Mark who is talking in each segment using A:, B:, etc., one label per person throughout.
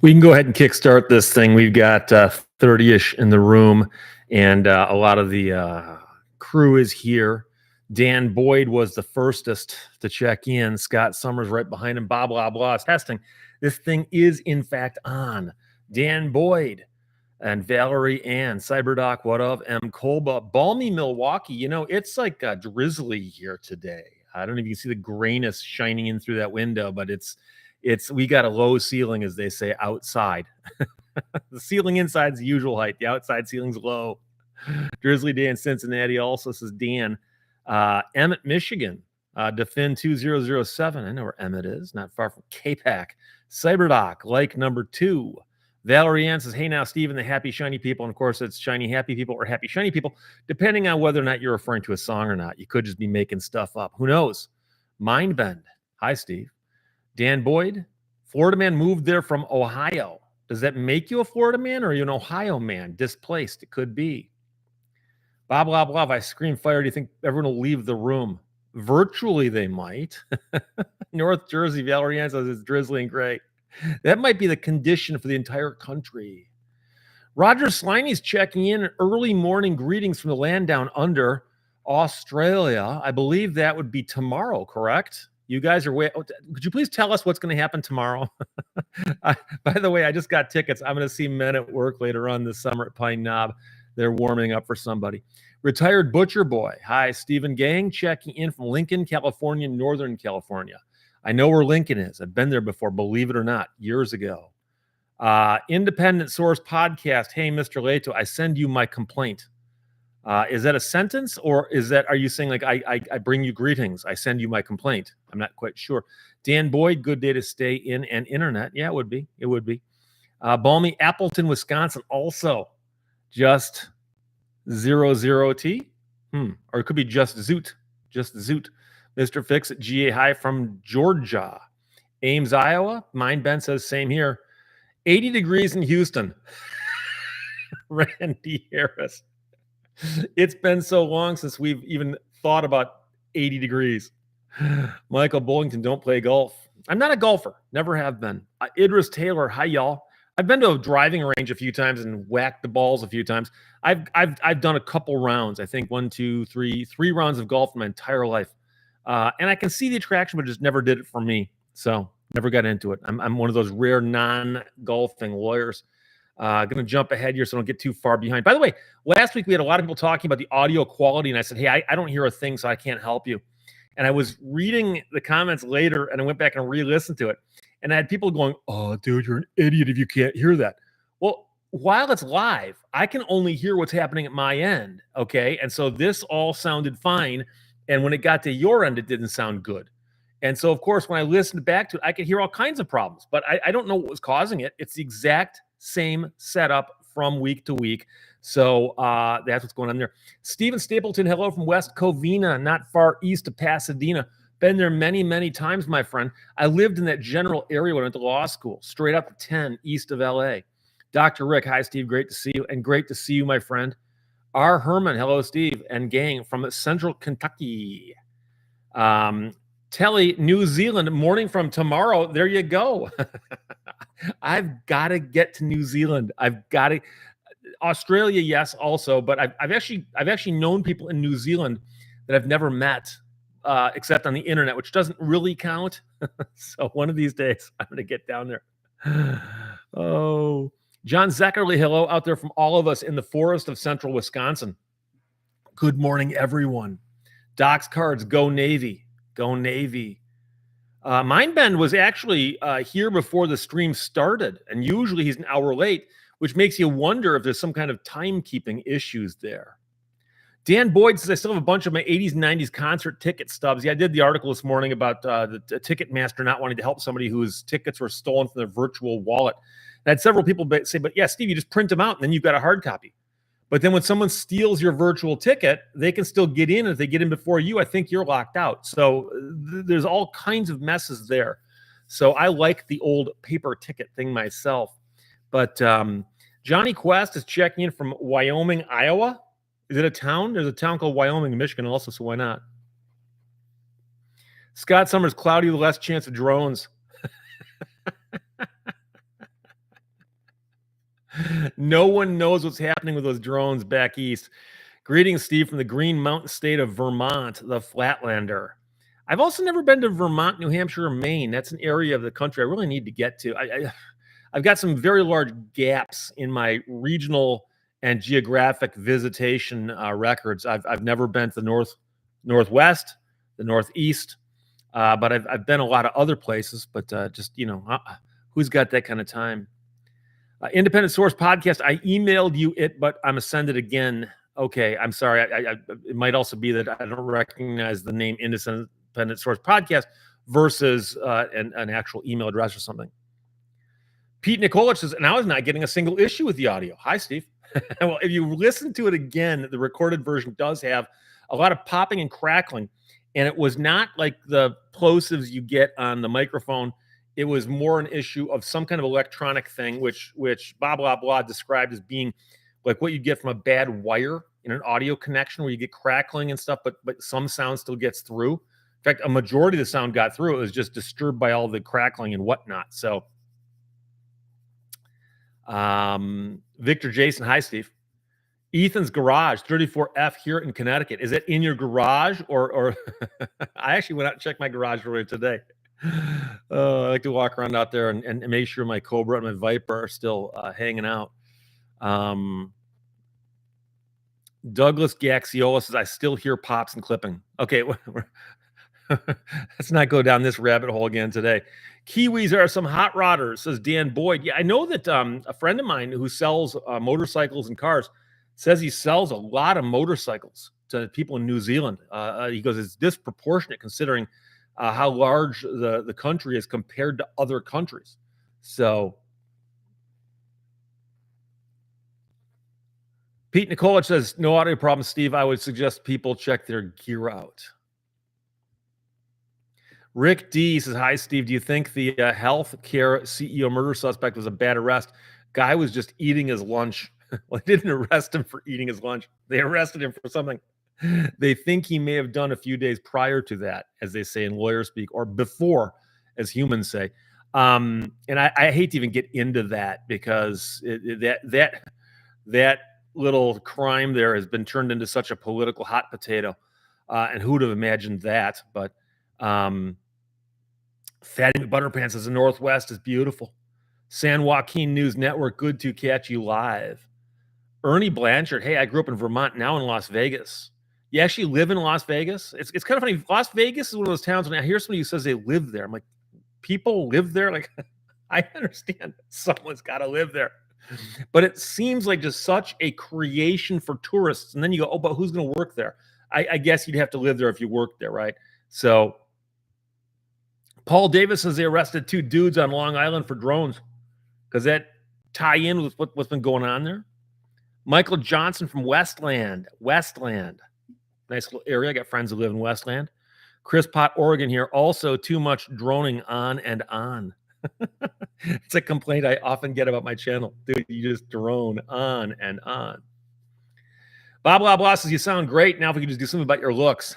A: We can go ahead and kickstart this thing. We've got 30-ish in the room, and a lot of the crew is here. Dan Boyd was the firstest to check in. Scott Summers right behind him. Blah, blah, blah. Testing. This thing is, in fact, on. Dan Boyd and Valerie Ann. Cyberdoc, what of? M. Kolba. Balmy Milwaukee. You know, it's like drizzly here today. I don't know if you can see the grayness shining in through that window, but it's we got a low ceiling, as they say, outside. The ceiling inside's the usual height. The outside ceiling's low. Drizzly day in Cincinnati also, says Dan. Emmett, Michigan. Defin 2007. I know where Emmett is, not far from K-Pac. Cyberdoc, like number 2. Valerie Ann says, hey now, Stephen, the happy shiny people. And of course, it's shiny happy people or happy shiny people, depending on whether or not you're referring to a song or not. You could just be making stuff up. Who knows? Mindbend. Hi, Steve. Dan Boyd, Florida man moved there from Ohio. Does that make you a Florida man or are you an Ohio man? Displaced. It could be. Blah, blah, blah. If I scream fire, do you think everyone will leave the room? Virtually, they might. North Jersey, Valerie Ann says it's drizzling gray. That might be the condition for the entire country. Roger Sliney's checking in. Early morning greetings from the land down under, Australia. I believe that would be tomorrow, correct? You guys are could you please tell us what's going to happen tomorrow? By the way, I just got tickets. I'm going to see Men at Work later on this summer at Pine Knob. They're warming up for somebody. Retired Butcher Boy. Hi, Stephen Gang, checking in from Lincoln, California, Northern California. I know where Lincoln is. I've been there before, believe it or not, years ago. Independent Source Podcast. Hey, Mr. Lehto, I send you my complaint. Is that a sentence, or are you saying like I bring you greetings, I send you my complaint? I'm not quite sure. Dan Boyd, good day to stay in and internet. Yeah, it would be. It would be. Balmy Appleton, Wisconsin, also just 00T. Or it could be just Zoot. Just Zoot. Mr. Fix at GA High from Georgia. Ames, Iowa. Mine Ben says same here. 80 degrees in Houston. Randy Harris. It's been so long since we've even thought about 80 degrees. Michael Bullington, don't play golf. I'm not a golfer. Never have been. Idris Taylor, hi, y'all. I've been to a driving range a few times and whacked the balls a few times. I've done a couple rounds. I think 3 rounds of golf in my entire life. And I can see the attraction, but just never did it for me. So never got into it. I'm one of those rare non-golfing lawyers. Going to jump ahead here so I don't get too far behind. By the way, last week we had a lot of people talking about the audio quality, and I said, hey, I don't hear a thing, so I can't help you. And I was reading the comments later, and I went back and re-listened to it. And I had people going, oh, dude, you're an idiot if you can't hear that. Well, while it's live, I can only hear what's happening at my end, okay? And so this all sounded fine. And when it got to your end, it didn't sound good. And so, of course, when I listened back to it, I could hear all kinds of problems. But I don't know what was causing it. It's the exact same setup from week to week. So that's what's going on there. Stephen Stapleton, hello from West Covina, not far east of Pasadena. Been there many, many times, my friend. I lived in that general area when I went to law school, straight up to 10 east of LA. Dr. Rick, hi, Steve. Great to see you. And great to see you, my friend. R. Herman, hello, Steve, and gang from Central Kentucky. Telly, New Zealand, morning from tomorrow. There you go. I've got to get to New Zealand. I've got to. Australia, yes, also, but I've actually known people in New Zealand that I've never met, except on the internet, which doesn't really count. So one of these days, I'm going to get down there. Oh, John Zeckerly, hello out there from all of us in the forest of central Wisconsin. Good morning, everyone. Doc's Cards, go Navy. Go Navy. Mindbend was actually here before the stream started, and usually he's an hour late, which makes you wonder if there's some kind of timekeeping issues there. Dan Boyd says, I still have a bunch of my 80s and 90s concert ticket stubs. Yeah, I did the article this morning about the Ticketmaster not wanting to help somebody whose tickets were stolen from their virtual wallet. I had several people say, but yeah, Steve, you just print them out and then you've got a hard copy. But then when someone steals your virtual ticket, they can still get in. If they get in before you, I think you're locked out. So there's all kinds of messes there. So I like the old paper ticket thing myself. But Johnny Quest is checking in from Wyoming, Iowa. Is it a town? There's a town called Wyoming, Michigan also, so why not? Scott Summers, cloudy with less chance of drones. No one knows what's happening with those drones back east. Greetings, Steve, from the Green Mountain state of Vermont, the Flatlander. I've also never been to Vermont, New Hampshire, or Maine. That's an area of the country I really need to get to. I've got some very large gaps in my regional and geographic visitation records. I've never been to the northwest, the northeast, but I've been a lot of other places. But who's got that kind of time? Independent Source Podcast. I emailed you it, but I'm gonna send it again. Okay, I'm sorry. It might also be that I don't recognize the name Independent Source Podcast versus an actual email address or something. Pete Nikolich says, and I was not getting a single issue with the audio. Hi, Steve. Well, if you listen to it again, the recorded version does have a lot of popping and crackling, and it was not like the plosives you get on the microphone. It was more an issue of some kind of electronic thing, which blah, blah, blah described as being like what you get from a bad wire in an audio connection where you get crackling and stuff, but some sound still gets through. In fact, a majority of the sound got through. It was just disturbed by all the crackling and whatnot. So Victor Jason, hi, Steve. Ethan's garage, 34F here in Connecticut. Is it in your garage or I actually went out and checked my garage earlier today. I like to walk around out there and make sure my Cobra and my Viper are still hanging out. Douglas Gaxiola says, I still hear pops and clipping. Okay, let's not go down this rabbit hole again today. Kiwis are some hot rodders, says Dan Boyd. Yeah, I know that a friend of mine who sells motorcycles and cars says he sells a lot of motorcycles to people in New Zealand. He goes, it's disproportionate considering how large the country is compared to other countries. So Pete Nikolich says, no audio problem, Steve. I would suggest people check their gear out. Rick D says, hi, Steve. Do you think the healthcare CEO murder suspect was a bad arrest? Guy was just eating his lunch. Well, they didn't arrest him for eating his lunch. They arrested him for something they think he may have done a few days prior to that, as they say in lawyer speak, or before, as humans say. And I hate to even get into that because that little crime there has been turned into such a political hot potato. And who would have imagined that? But Fatty Butterpants says the Northwest is beautiful. San Joaquin News Network, good to catch you live. Ernie Blanchard, hey, I grew up in Vermont, now in Las Vegas. You actually live in Las Vegas? It's kind of funny. Las Vegas is one of those towns when I hear somebody who says they live there. I'm like, people live there? Like, I understand someone's got to live there. But it seems like just such a creation for tourists. And then you go, oh, but who's going to work there? I guess you'd have to live there if you worked there, right? So Paul Davis says they arrested 2 dudes on Long Island for drones. Does that tie in with what's been going on there? Michael Johnson from Westland. Nice little area. I got friends who live in Westland. Chris Pot, Oregon here. Also too much droning on and on. It's a complaint I often get about my channel. Dude, you just drone on and on. Blah, blah, blah says, you sound great. Now if we could just do something about your looks.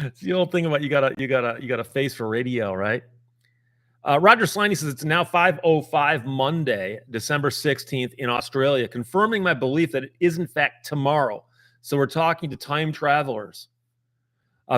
A: It's the old thing about you got a face for radio, right? Roger Sliney says it's now 5:05 Monday, December 16th in Australia, confirming my belief that it is in fact tomorrow. So we're talking to time travelers.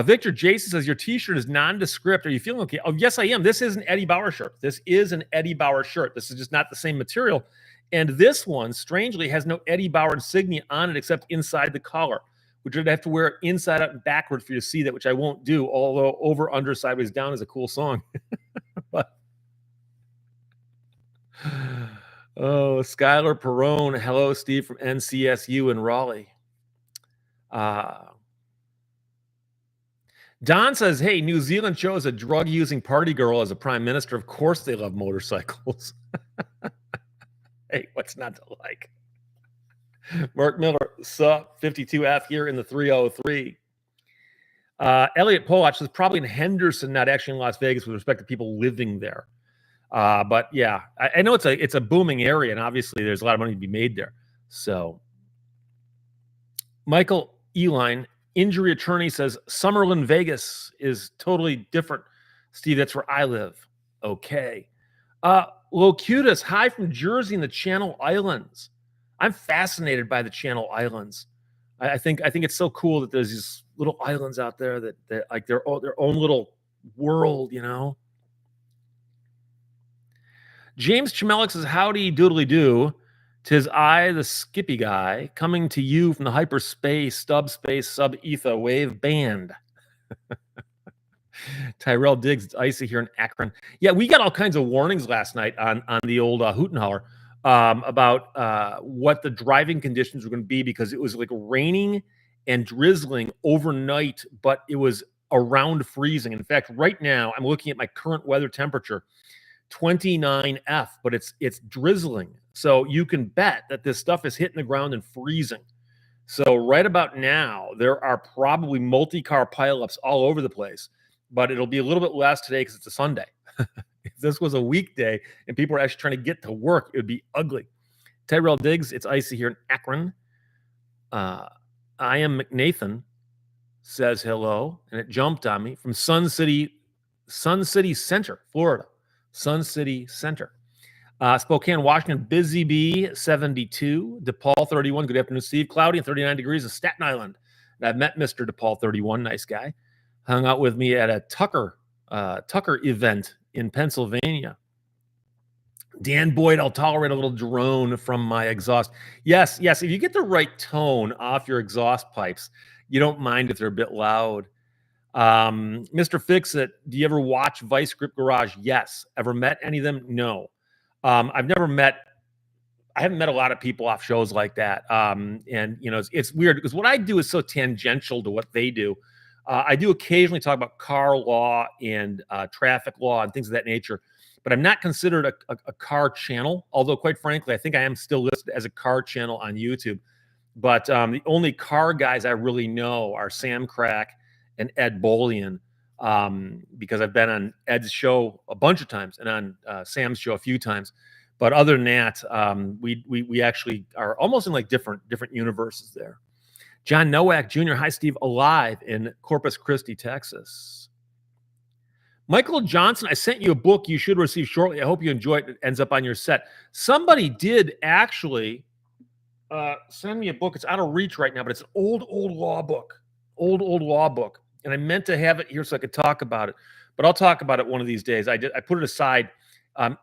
A: Victor Jason says your T-shirt is nondescript. Are you feeling okay? Oh, yes, I am. This is an Eddie Bauer shirt. This is an Eddie Bauer shirt. This is just not the same material. And this one, strangely, has no Eddie Bauer insignia on it except inside the collar, which I'd have to wear it inside out and backward for you to see that, which I won't do, although Over, Under, Sideways, Down is a cool song. But, oh, Skylar Perrone. Hello, Steve from NCSU in Raleigh. Don says, hey, New Zealand chose a drug-using party girl as a prime minister. Of course they love motorcycles. Hey, what's not to like? Mark Miller, sup, 52F here in the 303. Elliot Polach is probably in Henderson, not actually in Las Vegas with respect to people living there. But yeah, I know it's a booming area, and obviously there's a lot of money to be made there. So Michael Eline, injury attorney, says Summerlin, Vegas is totally different. Steve, that's where I live. Okay. Locutus, hi from Jersey in the Channel Islands. I'm fascinated by the Channel Islands. I think it's so cool that there's these little islands out there that like their own little world, you know. James Chamelix says, howdy doodly do. 'Tis I, the Skippy guy, coming to you from the hyperspace, sub ether wave band. Tyrell Diggs, it's icy here in Akron. Yeah, we got all kinds of warnings last night on the old Hoot and Holler about what the driving conditions were going to be, because it was like raining and drizzling overnight, but it was around freezing. In fact, right now I'm looking at my current weather temperature, 29F, but it's drizzling. So you can bet that this stuff is hitting the ground and freezing. So right about now, there are probably multi-car pileups all over the place, but it'll be a little bit less today because it's a Sunday. If this was a weekday and people are actually trying to get to work, it would be ugly. Tyrell Diggs, it's icy here in Akron. I am McNathan says hello, and it jumped on me from Sun City Center, Florida. Sun City Center. Spokane, Washington, Busy Bee, 72. DePaul, 31. Good afternoon, Steve. Cloudy and 39 degrees in Staten Island. And I've met Mr. DePaul, 31. Nice guy. Hung out with me at a Tucker event in Pennsylvania. Dan Boyd, I'll tolerate a little drone from my exhaust. Yes. If you get the right tone off your exhaust pipes, you don't mind if they're a bit loud. Mr. Fix-It, do you ever watch Vice Grip Garage? Yes. Ever met any of them? No. I haven't met a lot of people off shows like that. And you know, it's weird because what I do is so tangential to what they do. I do occasionally talk about car law and traffic law and things of that nature, but I'm not considered a car channel. Although, quite frankly, I think I am still listed as a car channel on YouTube. But the only car guys I really know are Sam Crack and Ed Bolian, because I've been on Ed's show a bunch of times and on Sam's show a few times. But other than that, we actually are almost in like different universes there. John Nowak Jr., hi Steve, alive in Corpus Christi, Texas. Michael Johnson, I sent you a book you should receive shortly. I hope you enjoy it. It ends up on your set. Somebody did actually send me a book. It's out of reach right now, but it's an old law book. Old law book. And I meant to have it here so I could talk about it, but I'll talk about it one of these days. I put it aside.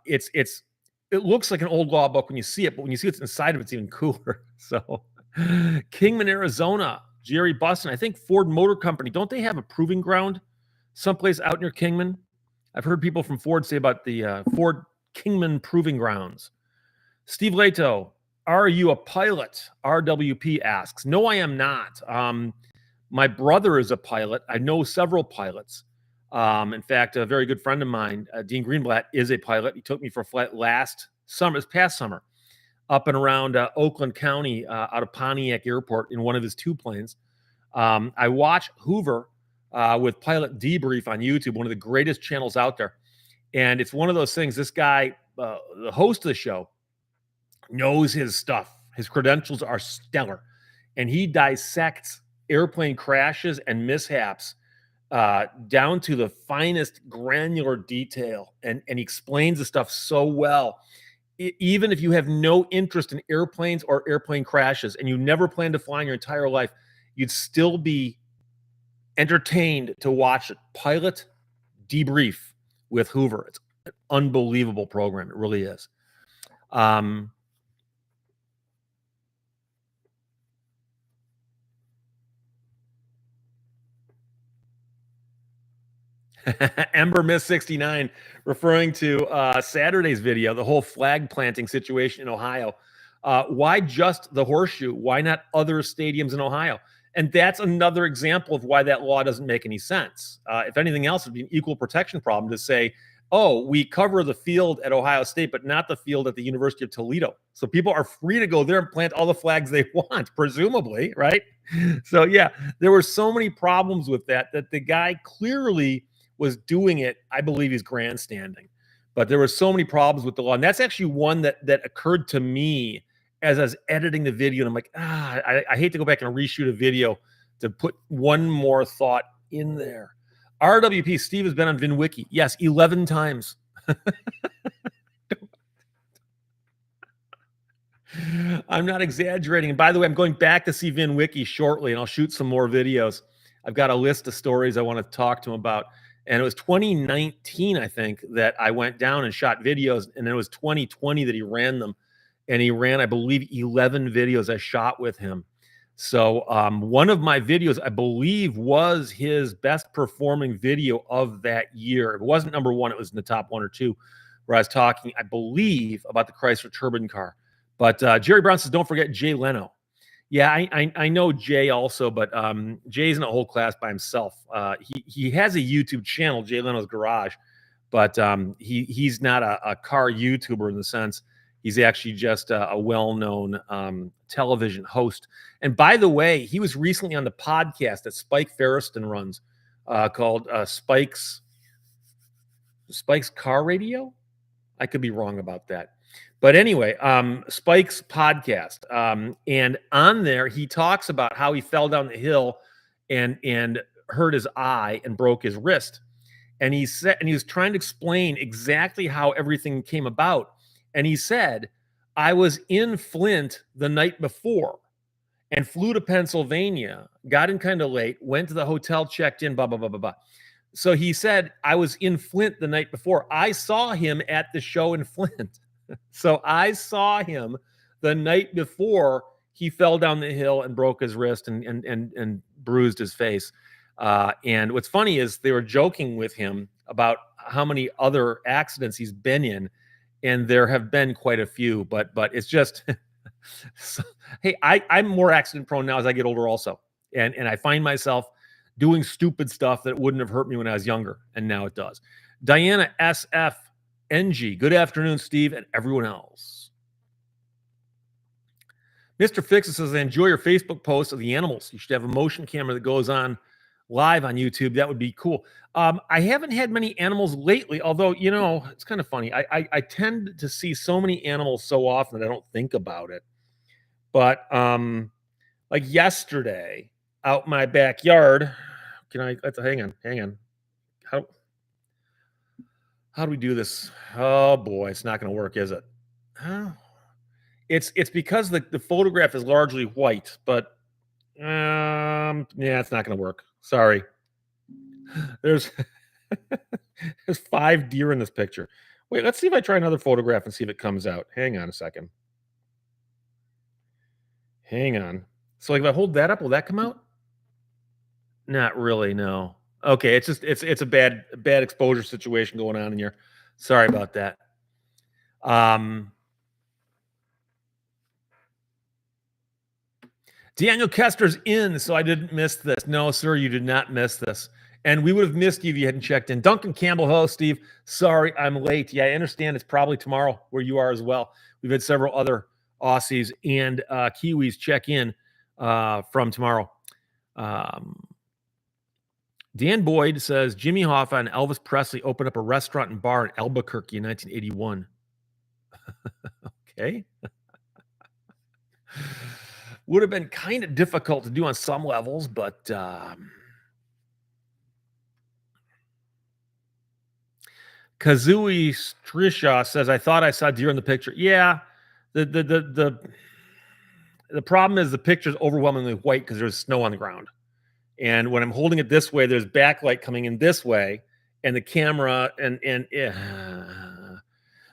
A: It looks like an old law book when you see it, but when you see what's inside of it, it's even cooler. So Kingman, Arizona, Jerry Buston, I think Ford Motor Company, don't they have a proving ground someplace out near Kingman? I've heard people from Ford say about the Ford Kingman proving grounds. Steve Lehto, are you a pilot? RWP asks. No, I am not. My brother is a pilot. I know several pilots. In fact, a very good friend of mine, Dean Greenblatt, is a pilot. He took me for a flight this past summer, up and around Oakland County, out of Pontiac Airport in one of his two planes. I watch Hoover with Pilot Debrief on YouTube, one of the greatest channels out there. And it's one of those things, this guy, the host of the show, knows his stuff. His credentials are stellar. And he dissects airplane crashes and mishaps down to the finest granular detail. And he explains the stuff so well. Even if you have no interest in airplanes or airplane crashes and you never plan to fly in your entire life, you'd still be entertained to watch Pilot Debrief with Hoover. It's an unbelievable program. It really is. Ember Miss 69 referring to Saturday's video, the whole flag planting situation in Ohio. Why just the Horseshoe? Why not other stadiums in Ohio? And that's another example of why that law doesn't make any sense. If anything else, it'd be an equal protection problem to say, oh, we cover the field at Ohio State, but not the field at the University of Toledo. So people are free to go there and plant all the flags they want, presumably, right? So yeah, there were so many problems with that the guy clearly was doing it. I believe he's grandstanding, but there were so many problems with the law. And that's actually one that occurred to me as I was editing the video. And I'm like, I hate to go back and reshoot a video to put one more thought in there. RWP, Steve has been on VinWiki. Yes, 11 times. I'm not exaggerating. And by the way, I'm going back to see Vin Wiki shortly, and I'll shoot some more videos. I've got a list of stories I want to talk to him about. And it was 2019, I think, that I went down and shot videos. And then it was 2020 that he ran them. And he ran, I believe, 11 videos I shot with him. So one of my videos, I believe, was his best performing video of that year. It wasn't number one. It was in the top one or two, where I was talking, I believe, about the Chrysler Turbine car. But Jerry Brown says, don't forget Jay Leno. Yeah, I know Jay also, but Jay's in a whole class by himself. He has a YouTube channel, Jay Leno's Garage, but he's not a car YouTuber in the sense. He's actually just a well-known television host. And by the way, he was recently on the podcast that Spike Ferriston runs called Spike's Car Radio. I could be wrong about that. But anyway, Spike's podcast. And on there, he talks about how he fell down the hill and hurt his eye and broke his wrist. And he said, and he was trying to explain exactly how everything came about. And he said, I was in Flint the night before and flew to Pennsylvania, got in kind of late, went to the hotel, checked in, blah, blah, blah, blah, blah. So he said, I was in Flint the night before. I saw him at the show in Flint. So I saw him the night before he fell down the hill and broke his wrist and bruised his face. And what's funny is they were joking with him about how many other accidents he's been in. And there have been quite a few, but it's just, so, hey, I'm more accident prone now as I get older also. And I find myself doing stupid stuff that wouldn't have hurt me when I was younger. And now it does. Diana SFNG. Good afternoon, Steve, and everyone else. Mr. Fixes says, I enjoy your Facebook posts of the animals. You should have a motion camera that goes on live on YouTube. That would be cool. I haven't had many animals lately, although, you know, it's kind of funny. I tend to see so many animals so often that I don't think about it. But like yesterday out in my backyard, hang on. How do we do this? Oh boy, it's not going to work, is it? It's because the photograph is largely white, but yeah, it's not going to work. Sorry. There's 5 deer in this picture. Wait, let's see if I try another photograph and see if it comes out. Hang on a second. Hang on. So like if I hold that up, will that come out? Not really, no. Okay, it's just it's a bad exposure situation going on in here. Sorry about that. Daniel Kester's in, so I didn't miss this. No, sir, you did not miss this. And we would have missed you if you hadn't checked in. Duncan Campbell, hello, Steve. Sorry, I'm late. Yeah, I understand it's probably tomorrow where you are as well. We've had several other Aussies and Kiwis check in from tomorrow. Dan Boyd says Jimmy Hoffa and Elvis Presley opened up a restaurant and bar in Albuquerque in 1981. Okay. Would have been kind of difficult to do on some levels, but Kazui Strisha says, I thought I saw deer in the picture. Yeah, the problem is the picture is overwhelmingly white because there's snow on the ground. And when I'm holding it this way, there's backlight coming in this way, and the camera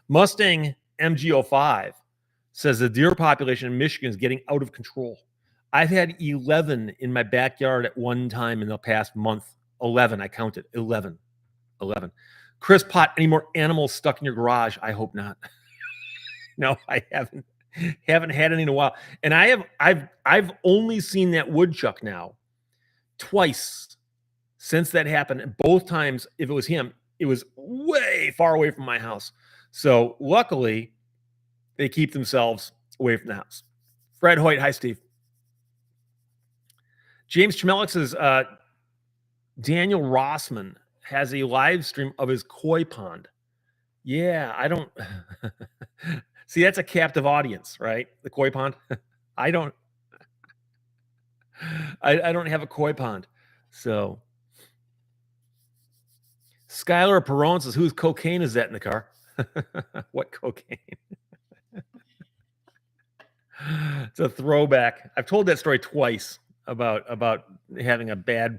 A: Mustang MG05 says the deer population in Michigan is getting out of control. I've had 11 in my backyard at one time in the past month. 11, I counted. 11. Chris Pott, any more animals stuck in your garage? I hope not. No, I haven't had any in a while. And I've only seen that woodchuck now twice since that happened. And both times, if it was him, it was way far away from my house. So luckily, they keep themselves away from the house. Fred Hoyt, hi, Steve. James Chamelik says Daniel Rossman has a live stream of his koi pond. Yeah, I don't see. That's a captive audience, right? The koi pond. I don't have a koi pond. So Skylar Perron says, whose cocaine is that in the car? What cocaine? It's a throwback. I've told that story twice about having a bad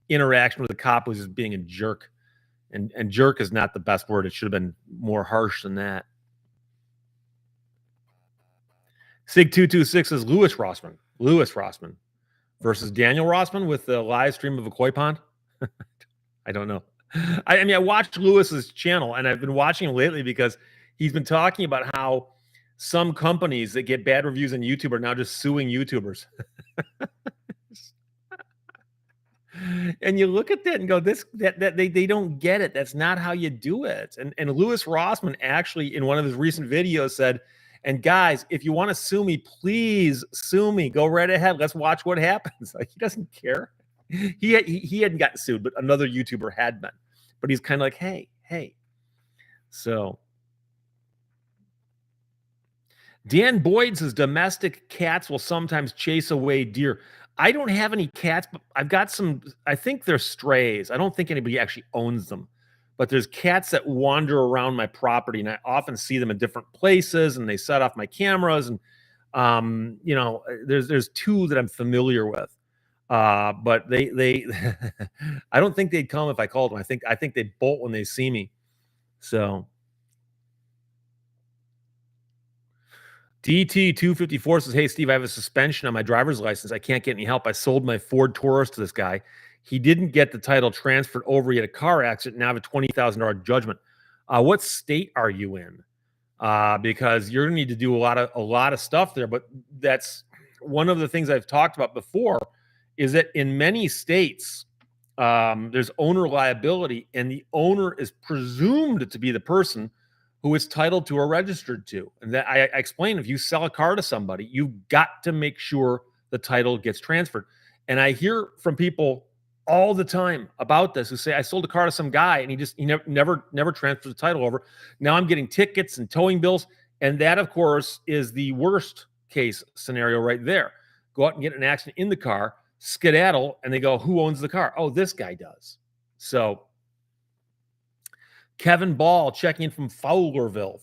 A: interaction with a cop who's just being a jerk. And jerk is not the best word. It should have been more harsh than that. Sig226 is Lewis Rossman. Lewis Rossman versus Daniel Rossman with the live stream of a koi pond. I don't know. I mean, I watched Lewis's channel, and I've been watching him lately because he's been talking about how some companies that get bad reviews on YouTube are now just suing YouTubers. And you look at that and go, that they don't get it. That's not how you do it. And Lewis Rossman actually in one of his recent videos said, and guys, if you want to sue me, please sue me. Go right ahead. Let's watch what happens. Like, he doesn't care. He hadn't gotten sued, but another YouTuber had been. But he's kind of like, hey. So Dan Boyd says domestic cats will sometimes chase away deer. I don't have any cats, but I've got some. I think they're strays. I don't think anybody actually owns them, but there's cats that wander around my property, and I often see them in different places, and they set off my cameras. And there's two that I'm familiar with, but they I don't think they'd come if I called them. I think they bolt when they see me. So DT254 says, "Hey, Steve, I have a suspension on my driver's license. I can't get any help. I sold my Ford Taurus to this guy. He didn't get the title transferred over. He had a car accident. Now I have a $20,000 judgment. What state are you in? Because you're going to need to do a lot of stuff there. But that's one of the things I've talked about before is that in many states, there's owner liability, and the owner is presumed to be the person who is titled to or registered to. And that I explained, if you sell a car to somebody, you've got to make sure the title gets transferred. And I hear from people all the time about this who say, I sold a car to some guy and he never transferred the title over. Now I'm getting tickets and towing bills. And that, of course, is the worst case scenario right there. Go out and get an accident in the car, skedaddle, and they go, who owns the car? Oh, this guy does. So Kevin Ball checking in from Fowlerville,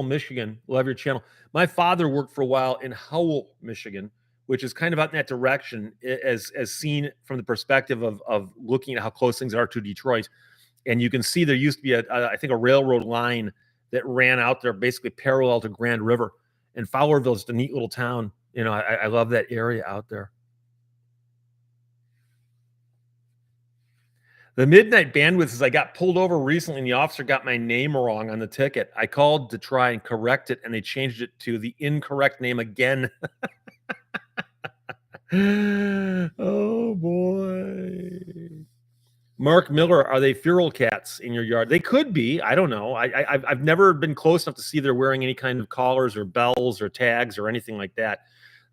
A: Michigan. Love your channel. My father worked for a while in Howell, Michigan, which is kind of out in that direction as seen from the perspective of looking at how close things are to Detroit. And you can see there used to be I think a railroad line that ran out there basically parallel to Grand River. And Fowlerville is a neat little town. You know, I love that area out there. The Midnight Bandwidth says, I got pulled over recently and the officer got my name wrong on the ticket. I called to try and correct it, and they changed it to the incorrect name again. Oh, boy. Mark Miller, are they feral cats in your yard? They could be. I don't know. I've never been close enough to see they're wearing any kind of collars or bells or tags or anything like that.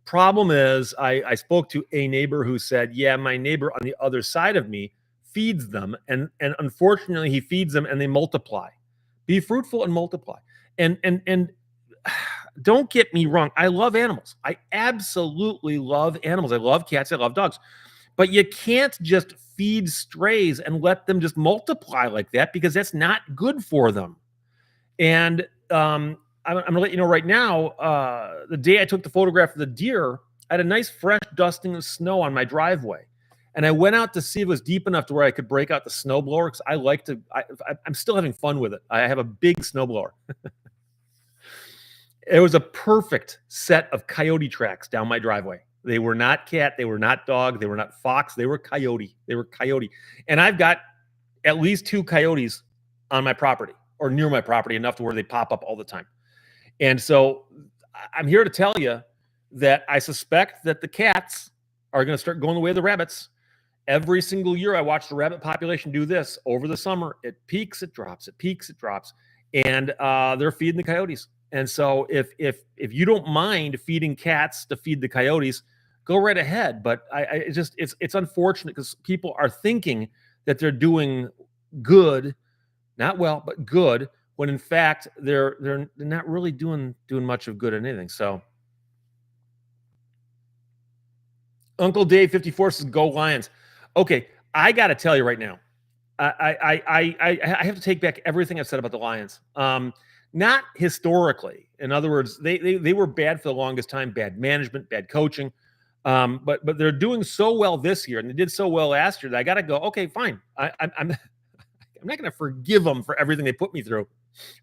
A: Problem is, I spoke to a neighbor who said, yeah, my neighbor on the other side of me feeds them, and unfortunately he feeds them and they multiply. Be fruitful and multiply. And don't get me wrong, I love animals. I absolutely love animals. I love cats, I love dogs. But you can't just feed strays and let them just multiply like that, because that's not good for them. And I'm gonna let you know right now, the day I took the photograph of the deer, I had a nice fresh dusting of snow on my driveway. And I went out to see if it was deep enough to where I could break out the snowblower, because I like to, I'm still having fun with it. I have a big snowblower. It was a perfect set of coyote tracks down my driveway. They were not cat, they were not dog, they were not fox, they were coyote. They were coyote. And I've got at least 2 coyotes on my property or near my property, enough to where they pop up all the time. And so I'm here to tell you that I suspect that the cats are going to start going the way of the rabbits. Every single year, I watch the rabbit population do this over the summer. It peaks, it drops, it peaks, it drops, and they're feeding the coyotes. And so, if you don't mind feeding cats to feed the coyotes, go right ahead. But it's unfortunate, because people are thinking that they're doing good, not well, but good, when in fact they're not really doing much of good at anything. So, Uncle Dave 54 says, "Go Lions." Okay, I got to tell you right now, I have to take back everything I've said about the Lions. Not historically. In other words, they were bad for the longest time, bad management, bad coaching. But they're doing so well this year, and they did so well last year that I got to go. Okay, fine. I'm not going to forgive them for everything they put me through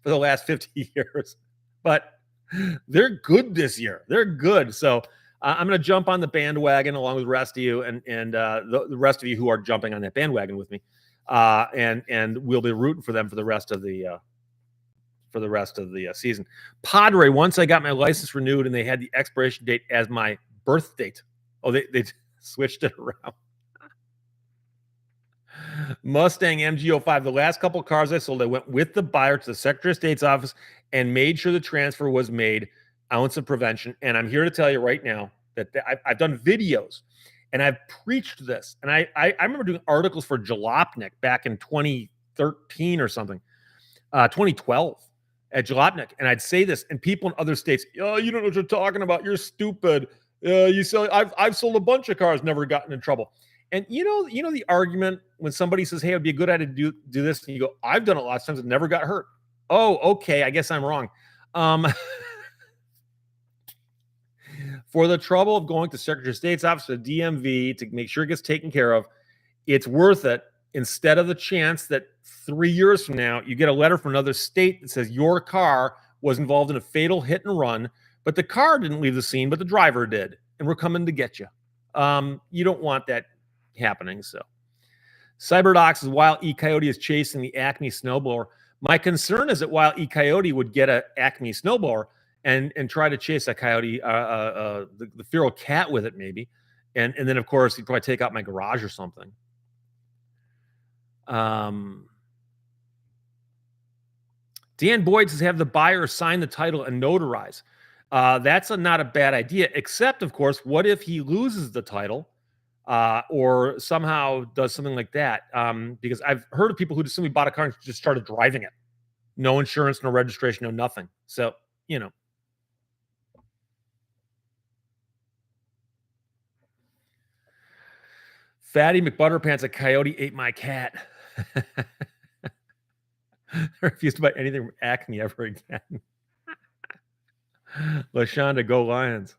A: for the last 50 years, but they're good this year. They're good. So I'm going to jump on the bandwagon along with the rest of you and the rest of you who are jumping on that bandwagon with me, and we'll be rooting for them for the rest of the season. Padre, once I got my license renewed and they had the expiration date as my birth date. Oh, they switched it around. Mustang MG05. The last couple cars I sold, I went with the buyer to the Secretary of State's office and made sure the transfer was made. Ounce of prevention. And I'm here to tell you right now that I've done videos and I've preached this. And I remember doing articles for Jalopnik back in 2013 or something, 2012 at Jalopnik. And I'd say this, and people in other states, oh, you don't know what you're talking about. You're stupid. You sell. I've sold a bunch of cars, never gotten in trouble. And you know the argument when somebody says, "Hey, it'd be a good idea to do this," and you go, "I've done it lots of times and never got hurt." Oh, okay. I guess I'm wrong. For the trouble of going to Secretary of State's office, the DMV, to make sure it gets taken care of, it's worth it. Instead of the chance that 3 years from now you get a letter from another state that says your car was involved in a fatal hit and run, but the car didn't leave the scene, but the driver did, and we're coming to get you. You don't want that happening. So CyberDocs is Wild E Coyote is chasing the Acme snowblower. My concern is that while E Coyote would get an Acme snowblower and try to chase a coyote, the feral cat with it maybe, and then of course he'd probably take out my garage or something. Dan Boyd says have the buyer sign the title and notarize. That's not a bad idea, except of course, what if he loses the title or somehow does something like that? Because I've heard of people who just simply bought a car and just started driving it. No insurance, no registration, no nothing. So, Fatty McButterpants, a coyote ate my cat. I refuse to buy anything from Acme ever again. LaShonda, go Lions.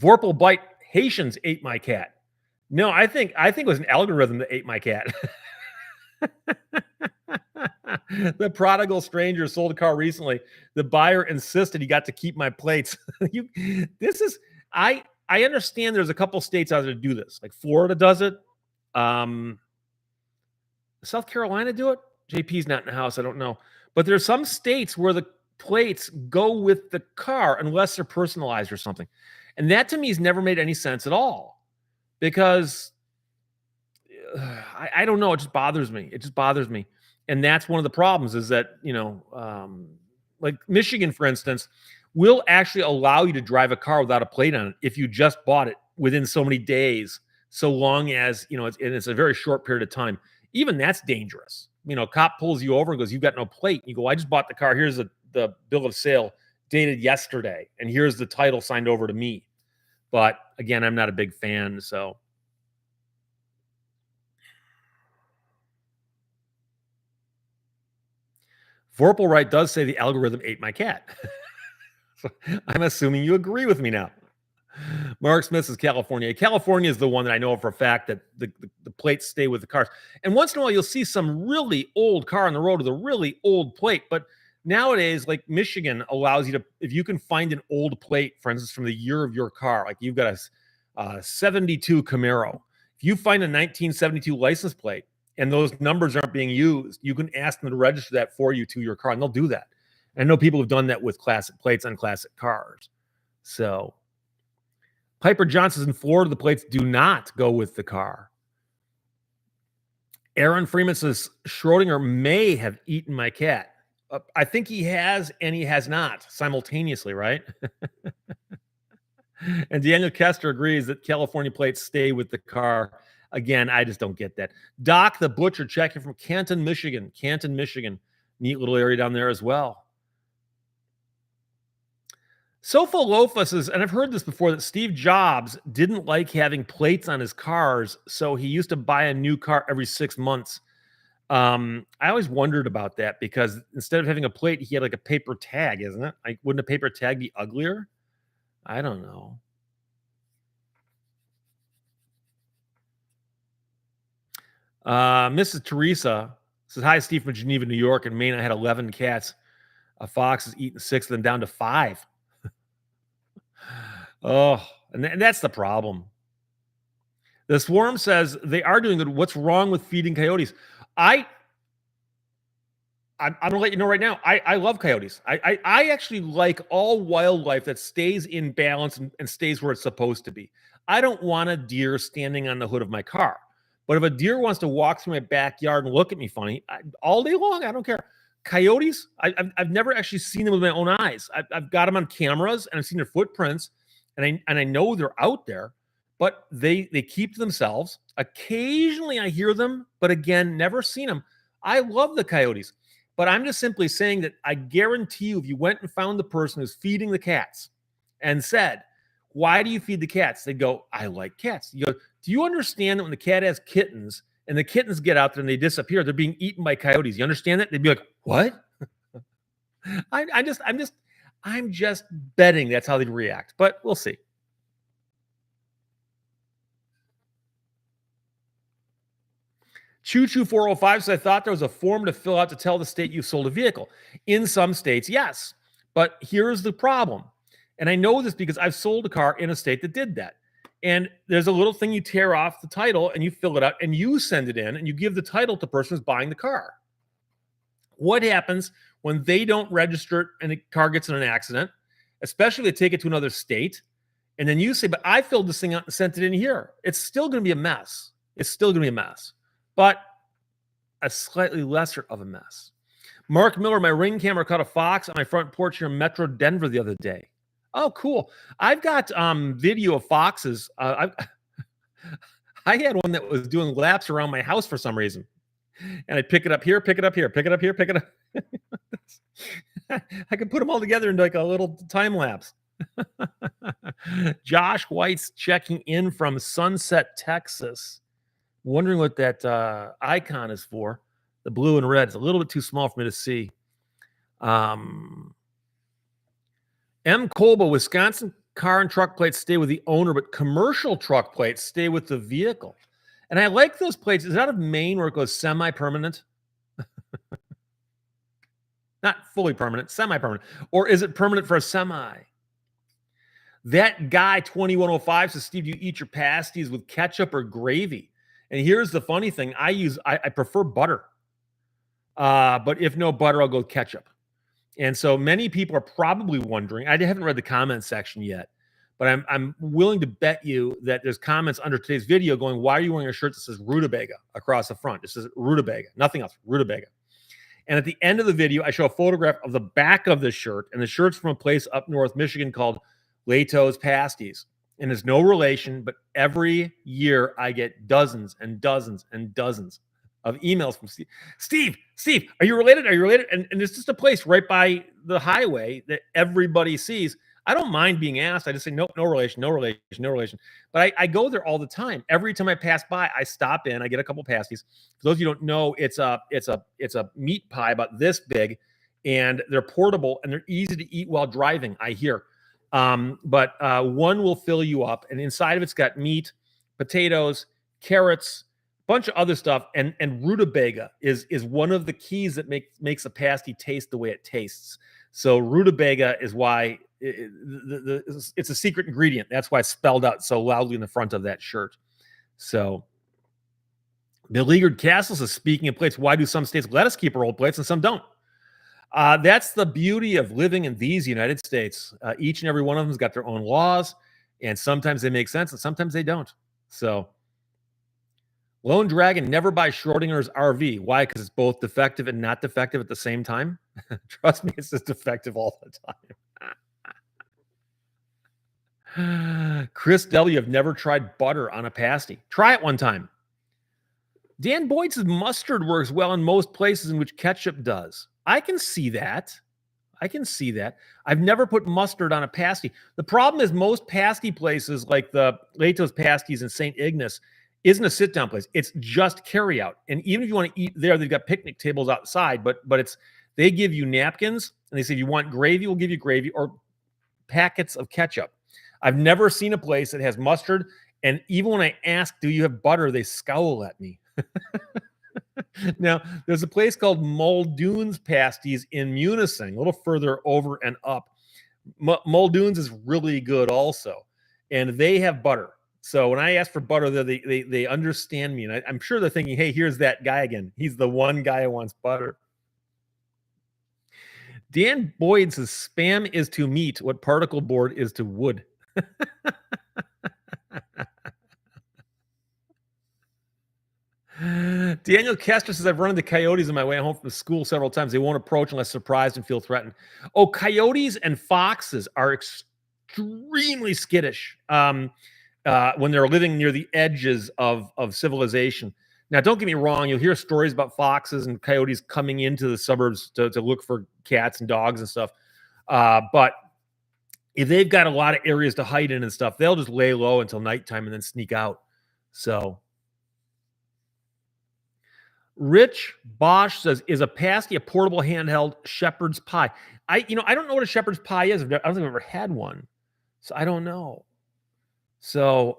A: Vorpal bite, Haitians ate my cat. No, I think it was an algorithm that ate my cat. The prodigal stranger sold a car recently. The buyer insisted he got to keep my plates. I understand there's a couple states out there to do this. Like Florida does it. South Carolina do it. JP's not in the house. I don't know. But there's some states where the plates go with the car unless they're personalized or something. And that to me has never made any sense at all. Because I don't know. It just bothers me. And that's one of the problems is that, like Michigan, for instance, will actually allow you to drive a car without a plate on it if you just bought it within so many days, so long as, it's a very short period of time. Even that's dangerous. Cop pulls you over and goes, you've got no plate. You go, I just bought the car. Here's the bill of sale dated yesterday. And here's the title signed over to me. But again, I'm not a big fan. So Vorpal Right does say the algorithm ate my cat. So I'm assuming you agree with me now. Mark Smith says California. California is the one that I know for a fact that the plates stay with the cars. And once in a while, you'll see some really old car on the road with a really old plate. But nowadays, like Michigan allows you to, if you can find an old plate, for instance, from the year of your car, like you've got a 72 Camaro. If you find a 1972 license plate and those numbers aren't being used, you can ask them to register that for you to your car, and they'll do that. And I know people have done that with classic plates on classic cars. So Piper Johnson's in Florida, the plates do not go with the car. Aaron Freeman says Schrodinger may have eaten my cat. I think he has and he has not simultaneously, right? And Daniel Kester agrees that California plates stay with the car. Again, I just don't get that. Doc the Butcher checking from Canton, Michigan. Neat little area down there as well. Sofa Lofa says, and I've heard this before, that Steve Jobs didn't like having plates on his cars, so he used to buy a new car every 6 months. I always wondered about that because instead of having a plate, he had like a paper tag, isn't it? Like, wouldn't a paper tag be uglier? I don't know. Mrs. Teresa says, "Hi, Steve from Geneva, New York. In Maine, I had 11 cats. A fox has eaten 6 of them down to 5." Oh, and that's the problem. The swarm says they are doing good. What's wrong with feeding coyotes? I I'm gonna let you know right now. I love coyotes. I actually like all wildlife that stays in balance and stays where it's supposed to be. I don't want a deer standing on the hood of my car. But if a deer wants to walk through my backyard and look at me funny all day long, I don't care. Coyotes, I've never actually seen them with my own eyes. I've got them on cameras and I've seen their footprints, and I know they're out there, but they keep to themselves. Occasionally I hear them, but again, never seen them. I love the coyotes. But I'm just simply saying that I guarantee you, if you went and found the person who's feeding the cats and said, "Why do you feed the cats?" They'd go, "I like cats." You go, "Do you understand that when the cat has kittens and the kittens get out there and they disappear, they're being eaten by coyotes? You understand that?" They'd be like, "What?" I'm just betting that's how they'd react, but we'll see. Choo Choo 405 says, "I thought there was a form to fill out to tell the state you sold a vehicle. In some states, yes. But here's the problem. And I know this because I've sold a car in a state that did that. And there's a little thing you tear off the title and you fill it out and you send it in and you give the title to the person who's buying the car. What happens when they don't register it and the car gets in an accident, especially if they take it to another state, and then you say, "But I filled this thing out and sent it in here." It's still going to be a mess. It's still going to be a mess. But a slightly lesser of a mess. Mark Miller, my Ring camera caught a fox on my front porch here in Metro Denver the other day. Oh, cool. I've got video of foxes. I had one that was doing laps around my house for some reason. And I'd pick it up here, pick it up here, pick it up here, pick it up. I could put them all together into like a little time lapse. Josh White's checking in from Sunset, Texas. Wondering what that icon is for. The blue and red. It's a little bit too small for me to see. M. Colba, Wisconsin car and truck plates stay with the owner, but commercial truck plates stay with the vehicle. And I like those plates. Is that of Maine where it goes semi-permanent? Not fully permanent, semi-permanent. Or is it permanent for a semi? That guy 2105 says, "Steve, do you eat your pasties with ketchup or gravy?" And here's the funny thing. I prefer butter. But if no butter, I'll go ketchup. And so many people are probably wondering, I haven't read the comment section yet, but I'm willing to bet you that there's comments under today's video going, "Why are you wearing a shirt that says Rutabaga across the front?" It says Rutabaga, nothing else, Rutabaga. And at the end of the video, I show a photograph of the back of the shirt, and the shirt's from a place up north Michigan called Lehto's Pasties. And there's no relation, but every year I get dozens and dozens and dozens of emails from Steve. Steve, are you related? Are you related? And there's just a place right by the highway that everybody sees. I don't mind being asked. I just say, nope, no relation, no relation, no relation. But I go there all the time. Every time I pass by, I stop in. I get a couple pasties. For those of you who don't know, it's a meat pie about this big, and they're portable and they're easy to eat while driving, I hear. But one will fill you up, and inside of it's got meat, potatoes, carrots, bunch of other stuff, and rutabaga is one of the keys that makes a pasty taste the way it tastes. So rutabaga is why it's a secret ingredient. That's why it's spelled out so loudly in the front of that shirt. So Beleaguered Castle says, "Speaking of plates, why do some states let us keep our old plates and some don't?" That's the beauty of living in these United States. Each and every one of them has got their own laws, and sometimes they make sense and sometimes they don't. So Lone Dragon, never buy Schrodinger's RV. Why? Because it's both defective and not defective at the same time. Trust me, it's just defective all the time. Chris W, have never tried butter on a pasty. Try it one time. Dan Boyd says mustard works well in most places in which ketchup does. I can see that. I've never put mustard on a pasty. The problem is most pasty places like the Lehto's Pasties in St. Ignace, isn't a sit down place. It's just carry out. And even if you want to eat there, they've got picnic tables outside, but it's they give you napkins and they say if you want gravy, we'll give you gravy or packets of ketchup. I've never seen a place that has mustard. And even when I ask, do you have butter? They scowl at me. Now, there's a place called Muldoon's Pasties in Munising, a little further over and up. Muldoon's is really good also. And they have butter. So when I ask for butter, they understand me. And I'm sure they're thinking, hey, here's that guy again. He's the one guy who wants butter. Dan Boyd says spam is to meat what particle board is to wood. Daniel Kester says, I've run into coyotes on my way home from school several times. They won't approach unless surprised and feel threatened. Oh, coyotes and foxes are extremely skittish when they're living near the edges of civilization. Now, don't get me wrong. You'll hear stories about foxes and coyotes coming into the suburbs to look for cats and dogs and stuff. But if they've got a lot of areas to hide in and stuff, they'll just lay low until nighttime and then sneak out. So Rich Bosch says, is a pasty a portable handheld shepherd's pie? I don't know what a shepherd's pie is. I don't think I've ever had one. So I don't know. So,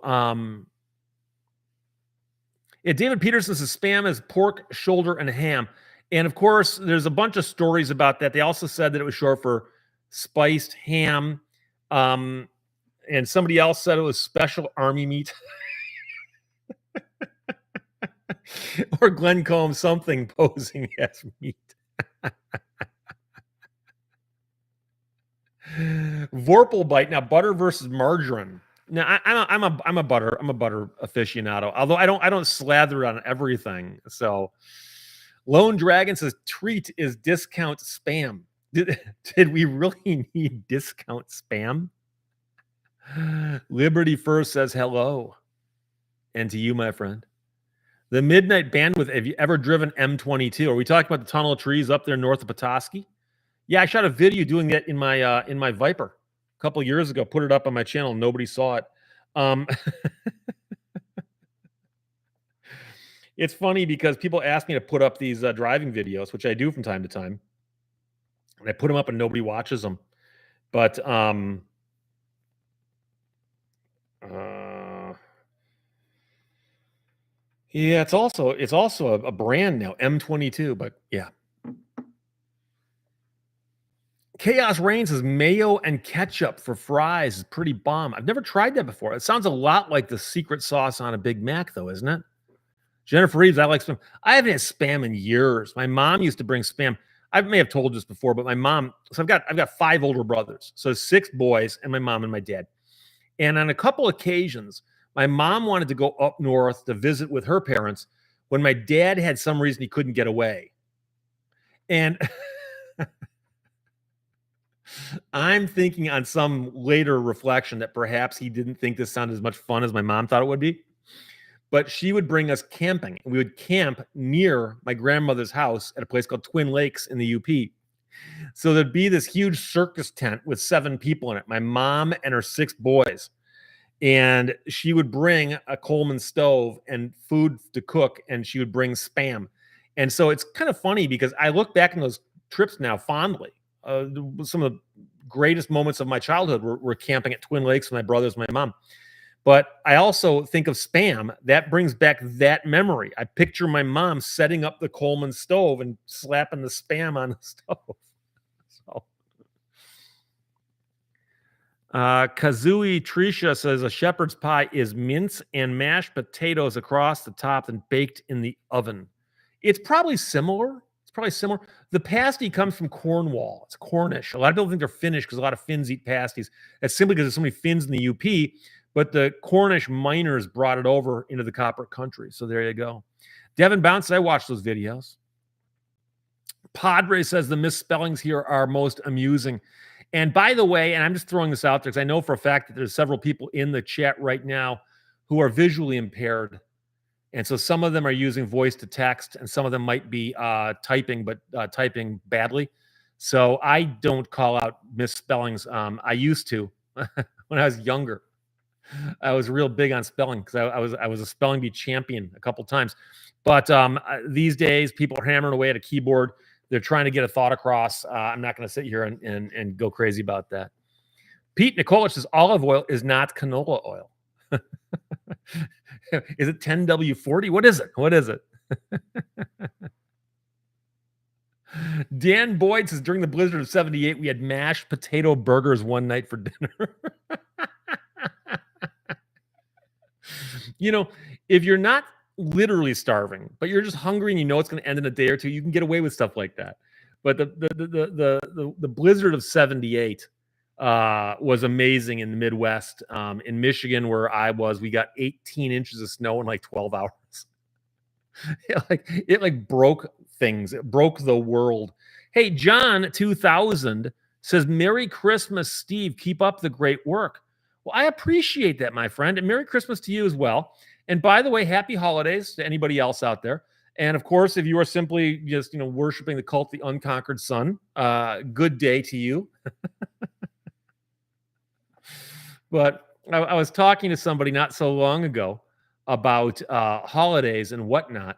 A: yeah, David Peterson says spam is pork, shoulder, and ham. And of course, there's a bunch of stories about that. They also said that it was short for spiced ham. And somebody else said it was special army meat. Or Glenn Combs, something posing as meat. Vorpal bite. Now, butter versus margarine. Now, I'm a butter aficionado. Although I don't slather on everything. So, Lone Dragon says treat is discount spam. Did we really need discount spam? Liberty First says hello, and to you, my friend. The Midnight Bandwidth. Have you ever driven M22? Are we talking about the tunnel of trees up there north of Petoskey? Yeah, I shot a video doing that in my Viper a couple years ago. Put it up on my channel. Nobody saw it. It's funny because people ask me to put up these driving videos, which I do from time to time, and I put them up and nobody watches them. But yeah, it's also a brand now, M22. But yeah. Chaos Rain says mayo and ketchup for fries is pretty bomb. I've never tried that before. It sounds a lot like the secret sauce on a Big Mac, though, isn't it? Jennifer Reeves, I like spam. I haven't had spam in years. My mom used to bring spam. I may have told this before, but my mom. So I've got 5 older brothers, so 6 boys, and my mom and my dad. And on a couple occasions, my mom wanted to go up north to visit with her parents when my dad had some reason he couldn't get away. And I'm thinking on some later reflection that perhaps he didn't think this sounded as much fun as my mom thought it would be. But she would bring us camping. We would camp near my grandmother's house at a place called Twin Lakes in the UP. So there'd be this huge circus tent with 7 people in it, my mom and her 6 boys. And she would bring a Coleman stove and food to cook, and she would bring spam. And so it's kind of funny because I look back on those trips now fondly. Some of the greatest moments of my childhood were camping at Twin Lakes with my brothers, my mom. But I also think of spam. That brings back that memory. I picture my mom setting up the Coleman stove and slapping the spam on the stove. So, Kazooie Trisha says a shepherd's pie is mince and mashed potatoes across the top and baked in the oven. It's probably similar. The pasty comes from Cornwall. It's Cornish. A lot of people think they're Finnish because a lot of Finns eat pasties. That's simply because there's so many Finns in the UP. But the Cornish miners brought it over into the copper country. So there you go. Devin Bounce, I watched those videos. Padre says the misspellings here are most amusing. And by the way, and I'm just throwing this out there because I know for a fact that there's several people in the chat right now who are visually impaired. And so some of them are using voice to text, and some of them might be typing, but typing badly. So I don't call out misspellings. I used to when I was younger. I was real big on spelling because I was a spelling bee champion a couple times. But these days, people are hammering away at a keyboard. They're trying to get a thought across. I'm not going to sit here and go crazy about that. Pete Nikolich says olive oil is not canola oil. Is it 10W40? What is it? What is it? Dan Boyd says during the blizzard of 78, we had mashed potato burgers one night for dinner. You know, if you're not literally starving, but you're just hungry and you know it's going to end in a day or two, you can get away with stuff like that. But the blizzard of 78 was amazing in the Midwest. In Michigan, where I was, we got 18 inches of snow in like 12 hours. it broke things. It broke the world. Hey, John 2000 says, Merry Christmas, Steve. Keep up the great work. Well, I appreciate that, my friend. And Merry Christmas to you as well. And by the way, happy holidays to anybody else out there. And of course, if you are simply just, worshiping the cult, the unconquered sun, good day to you. But I was talking to somebody not so long ago about holidays and whatnot.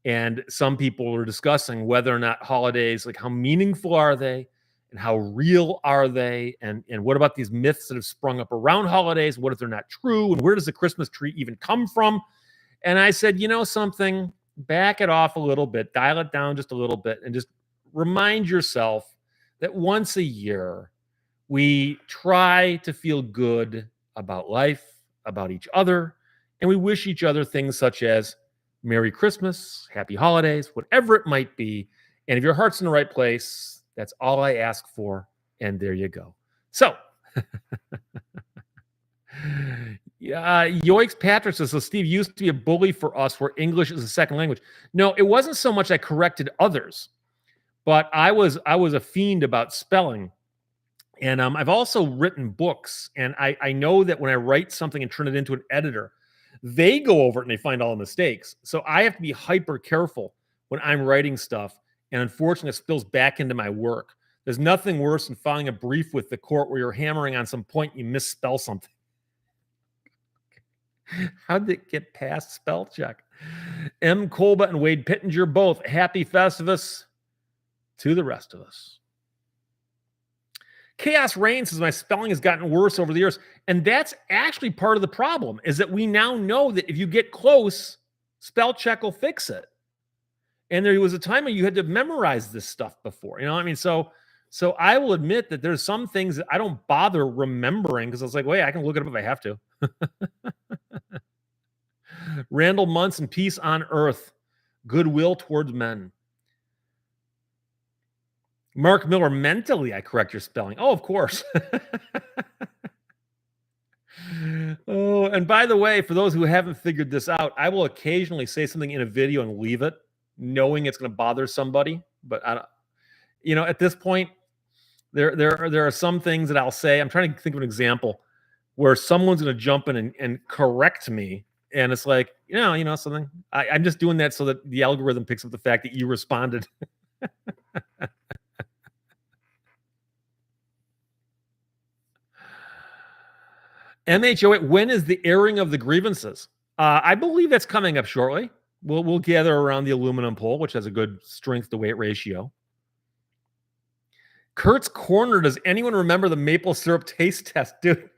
A: And some people were discussing whether or not holidays, like how meaningful are they and how real are they? And what about these myths that have sprung up around holidays? What if they're not true? And where does the Christmas tree even come from? And I said, something, back it off a little bit, dial it down just a little bit, and just remind yourself that once a year, we try to feel good about life, about each other, and we wish each other things such as Merry Christmas, Happy Holidays, whatever it might be. And if your heart's in the right place, that's all I ask for. And there you go. So, Yoikes Patrick says, so Steve used to be a bully for us where English is a second language. No, it wasn't so much I corrected others, but I was a fiend about spelling. And I've also written books, and I know that when I write something and turn it into an editor, they go over it and they find all the mistakes. So I have to be hyper careful when I'm writing stuff. And unfortunately, it spills back into my work. There's nothing worse than filing a brief with the court where you're hammering on some point and you misspell something. How did it get past spell check? M. Colba and Wade Pittenger, both happy Festivus to the rest of us. Chaos Rain says my spelling has gotten worse over the years. And that's actually part of the problem, is that we now know that if you get close, spell check will fix it. And there was a time when you had to memorize this stuff before. So I will admit that there's some things that I don't bother remembering because I was like, wait, I can look it up if I have to. Randall Munson, peace on earth, goodwill towards men. Mark Miller, mentally, I correct your spelling. Oh, of course. Oh, and by the way, for those who haven't figured this out, I will occasionally say something in a video and leave it, knowing it's going to bother somebody. But I don't, at this point, there are some things that I'll say. I'm trying to think of an example where someone's going to jump in and correct me, and it's like, something. I'm just doing that so that the algorithm picks up the fact that you responded. MHO8, when is the airing of the grievances? I believe that's coming up shortly. We'll gather around the aluminum pole, which has a good strength to weight ratio. Kurt's Corner, does anyone remember the maple syrup taste test? Dude.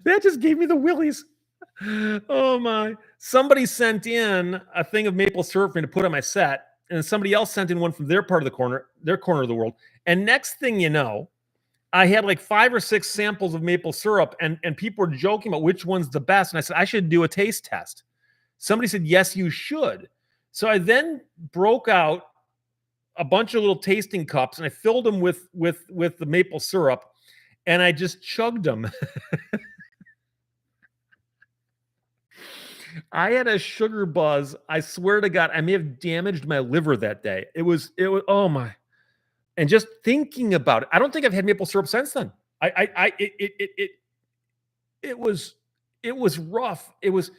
A: That just gave me the willies. Oh my. Somebody sent in a thing of maple syrup for me to put on my set, and somebody else sent in one from their corner of the world. And next thing you know, I had like 5 or 6 samples of maple syrup, and people were joking about which one's the best. And I said, I should do a taste test. Somebody said, yes, you should. So I then broke out a bunch of little tasting cups, and I filled them with the maple syrup, and I just chugged them. I had a sugar buzz. I swear to God, I may have damaged my liver that day. It was, oh my. And just thinking about it, I don't think I've had maple syrup since then. It was rough. It was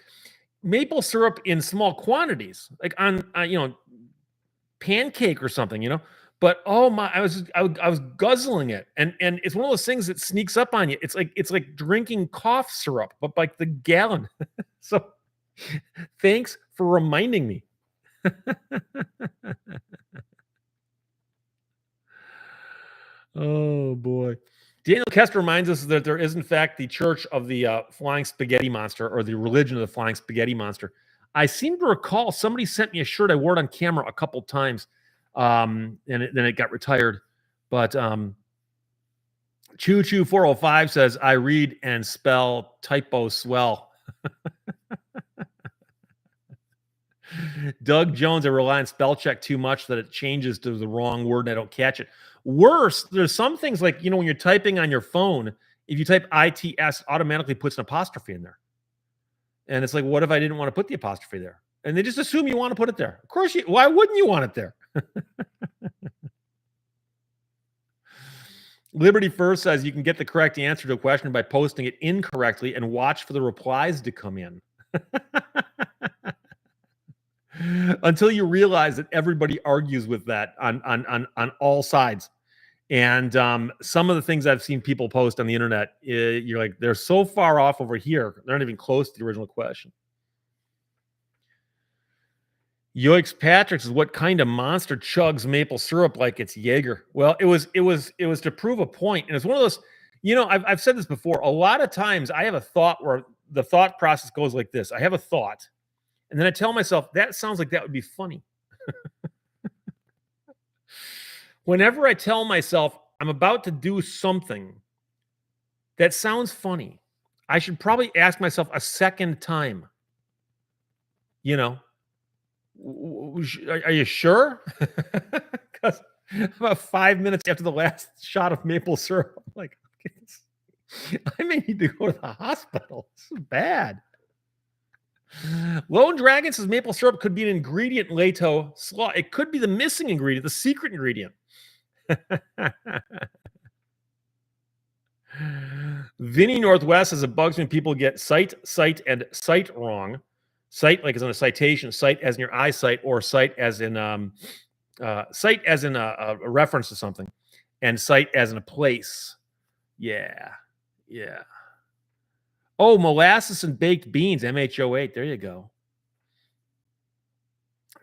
A: maple syrup in small quantities, like on pancake or something, But oh my, I was guzzling it, and it's one of those things that sneaks up on you. It's like drinking cough syrup, but like the gallon. So thanks for reminding me. Oh boy. Daniel Kester reminds us that there is, in fact, the Church of the Flying Spaghetti Monster, or the religion of the Flying Spaghetti Monster. I seem to recall somebody sent me a shirt I wore it on camera a couple times, then it got retired. But Choo Choo 405 says, I read and spell typo swell. Doug Jones, I rely on spell check too much that it changes to the wrong word and I don't catch it. Worse, there's some things like, when you're typing on your phone, if you type ITS, automatically puts an apostrophe in there. And it's like, what if I didn't want to put the apostrophe there? And they just assume you want to put it there. Of course, why wouldn't you want it there? Liberty First says you can get the correct answer to a question by posting it incorrectly and watch for the replies to come in. Until you realize that everybody argues with that on all sides. And some of the things I've seen people post on the internet, you're like, they're so far off over here. They're not even close to the original question. Yoikes Patrick says, what kind of monster chugs maple syrup like it's Jaeger? Well, it was to prove a point. And it's one of those, I've said this before. A lot of times I have a thought where the thought process goes like this. I have a thought, and then I tell myself, that sounds like that would be funny. Whenever I tell myself I'm about to do something that sounds funny, I should probably ask myself a second time, are you sure? Because about 5 minutes after the last shot of maple syrup, I'm like, I may need to go to the hospital. This is bad. Lone Dragon says maple syrup could be an ingredient in Lehto slaw. It could be the missing ingredient, the secret ingredient. Vinny Northwest says it bugs when people get sight, and sight wrong. Sight like as in a citation, sight as in your eyesight, or sight as in sight as in a reference to something, and sight as in a place. Yeah. Oh, molasses and baked beans, MH08. There you go.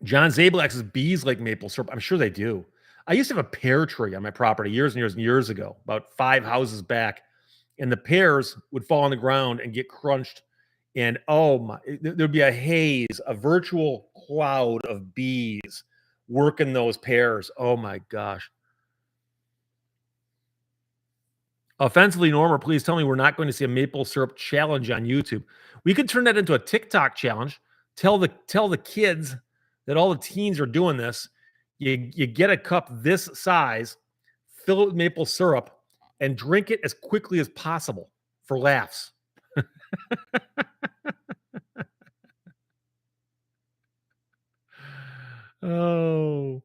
A: John Zablak says bees like maple syrup. I'm sure they do. I used to have a pear tree on my property years and years and years ago, about 5 houses back, and the pears would fall on the ground and get crunched. And oh my, there'd be a haze, a virtual cloud of bees working those pears. Oh my gosh. Offensively, Norma, please tell me we're not going to see a maple syrup challenge on YouTube. We could turn that into a TikTok challenge. Tell the kids that all the teens are doing this. You get a cup this size, fill it with maple syrup, and drink it as quickly as possible for laughs. Oh,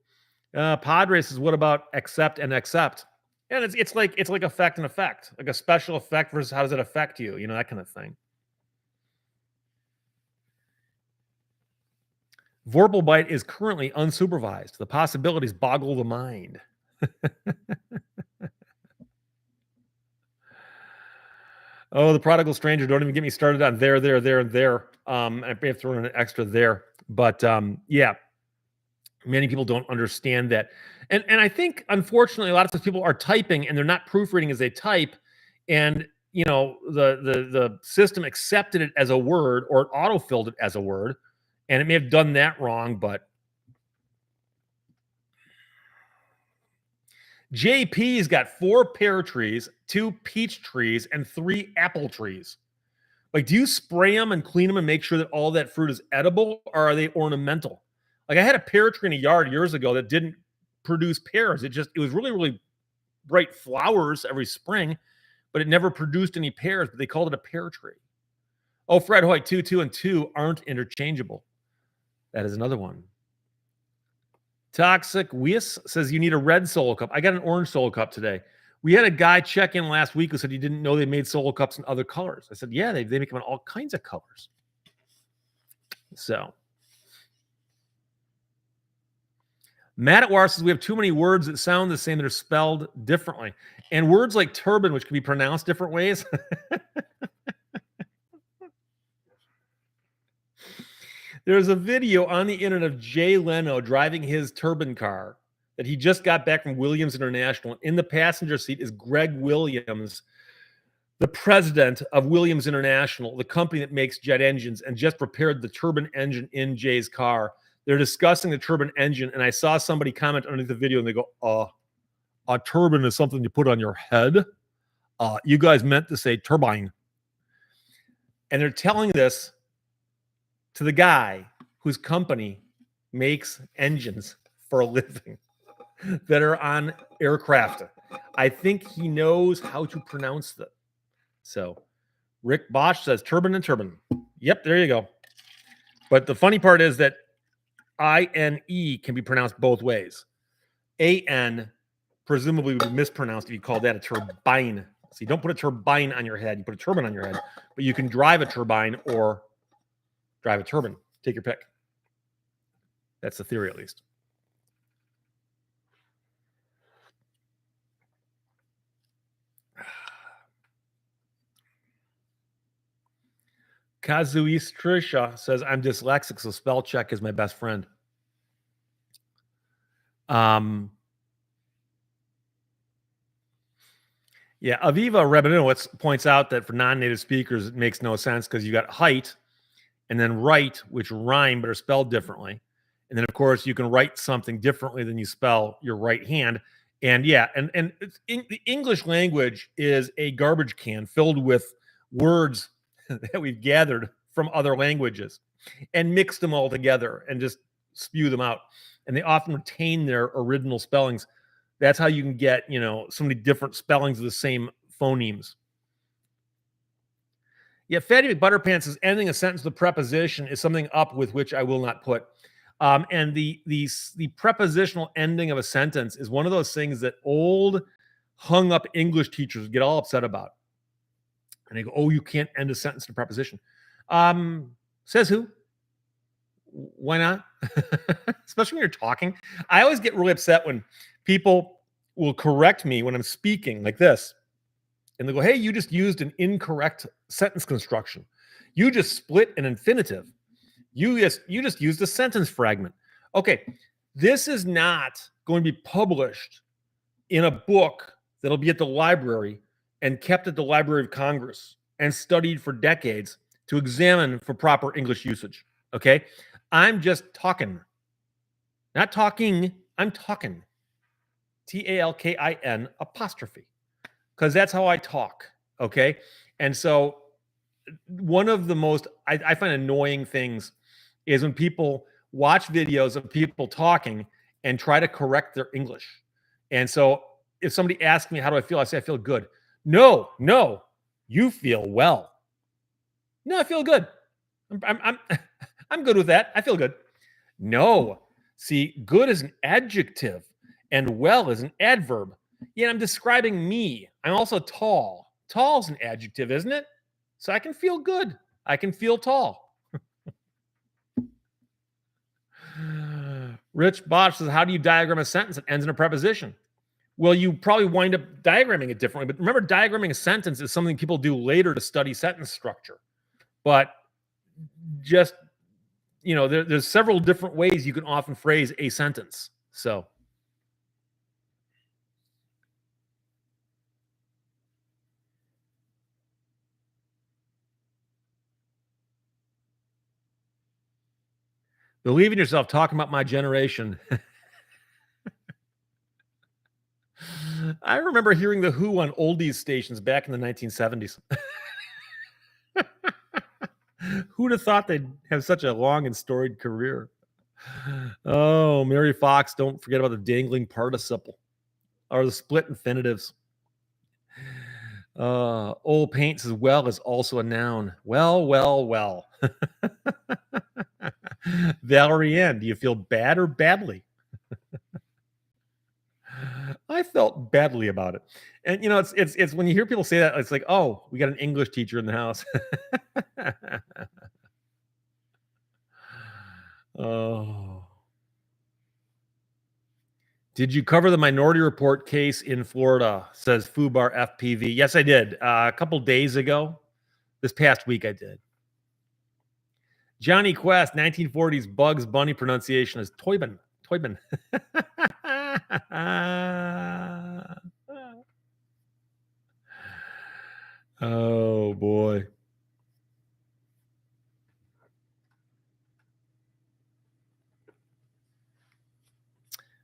A: Padre says, what about accept and accept? And it's like effect and effect, like a special effect versus how does it affect you? That kind of thing. Vorpal bite is currently unsupervised. The possibilities boggle the mind. Oh, the prodigal stranger. Don't even get me started on there, and there. I may have thrown an extra there. But yeah, many people don't understand that. And I think, unfortunately, a lot of times people are typing and they're not proofreading as they type. And, the system accepted it as a word, or it autofilled it as a word. And it may have done that wrong, but JP's got 4 pear trees, 2 peach trees, and 3 apple trees. Like, do you spray them and clean them and make sure that all that fruit is edible, or are they ornamental? Like, I had a pear tree in a yard years ago that didn't produce pears. It was really, really bright flowers every spring, but it never produced any pears, but they called it a pear tree. Oh, Fred Hoyt, 2 and 2 aren't interchangeable. That is another one. Toxic Whis says you need a red solo cup. I got an orange solo cup today. We had a guy check in last week who said he didn't know they made solo cups in other colors. I said, yeah, they make them in all kinds of colors. So Matt at War says we have too many words that sound the same that are spelled differently. And words like turban, which can be pronounced different ways. There's a video on the internet of Jay Leno driving his turban car that he just got back from Williams International. In the passenger seat is Greg Williams, the president of Williams International, the company that makes jet engines, and just prepared the turbine engine in Jay's car. They're discussing the turbine engine, and I saw somebody comment underneath the video, and they go, a turbine is something you put on your head. You guys meant to say turbine. And they're telling this to the guy whose company makes engines for a living that are on aircraft. I think he knows how to pronounce them. So Rick Bosch says turbine and turbine. Yep, there you go. But the funny part is that I-N-E can be pronounced both ways. A-N presumably would be mispronounced if you call that a turbine. So you don't put a turbine on your head, you put a turbine on your head. But you can drive a turbine or drive a turbine. Take your pick. That's the theory, at least. Kazuistrisha says, I'm dyslexic, so spell check is my best friend. Yeah, Aviva Rabinowitz points out that for non-native speakers, it makes no sense because you got height and then right, which rhyme but are spelled differently. And then, of course, you can write something differently than you spell your right hand. And yeah, and the English language is a garbage can filled with words that we've gathered from other languages and mixed them all together and just spew them out. And they often retain their original spellings. That's how you can get, so many different spellings of the same phonemes. Yeah, Fatty McButterpants is ending a sentence with a preposition is something up with which I will not put. And the prepositional ending of a sentence is one of those things that old hung up English teachers get all upset about. And they go, oh, you can't end a sentence in a preposition. Says who? Why not? Especially when you're talking. I always get really upset when people will correct me when I'm speaking like this. And they go, hey, you just used an incorrect sentence construction. You just split an infinitive. You just used a sentence fragment. Okay, this is not going to be published in a book that'll be at the library and kept at the Library of Congress and studied for decades to examine for proper English usage. Okay, I'm just talking. Not talking, I'm talking. Talkin apostrophe. Because that's how I talk. Okay. And so one of the most I find annoying things is when people watch videos of people talking and try to correct their English. And so if somebody asks me, how do I feel? I say, I feel good. No, you feel well. No, I feel good. I'm good with that. I feel good. No, see, good is an adjective and well is an adverb. Yeah, I'm describing me. I'm also tall. Tall is an adjective, isn't it? So I can feel good. I can feel tall. Rich Bosch says, how do you diagram a sentence that ends in a preposition? Well, you probably wind up diagramming it differently. But remember, diagramming a sentence is something people do later to study sentence structure. But just, there's several different ways you can often phrase a sentence. So. Believe in yourself, talking about my generation. I remember hearing The Who on oldies stations back in the 1970s. Who'd have thought they'd have such a long and storied career? Oh, Mary Fox, don't forget about the dangling participle or the split infinitives. Old paints as well is also a noun. Well. Valerie Ann, do you feel bad or badly? I felt badly about it. And it's when you hear people say that, it's like, oh, we got an English teacher in the house. Oh. Did you cover the Minority Report case in Florida? Says Fubar FPV. Yes, I did. A couple days ago. This past week, I did. Johnny Quest, 1940s Bugs Bunny pronunciation is Toybin. Toybin. Oh, boy.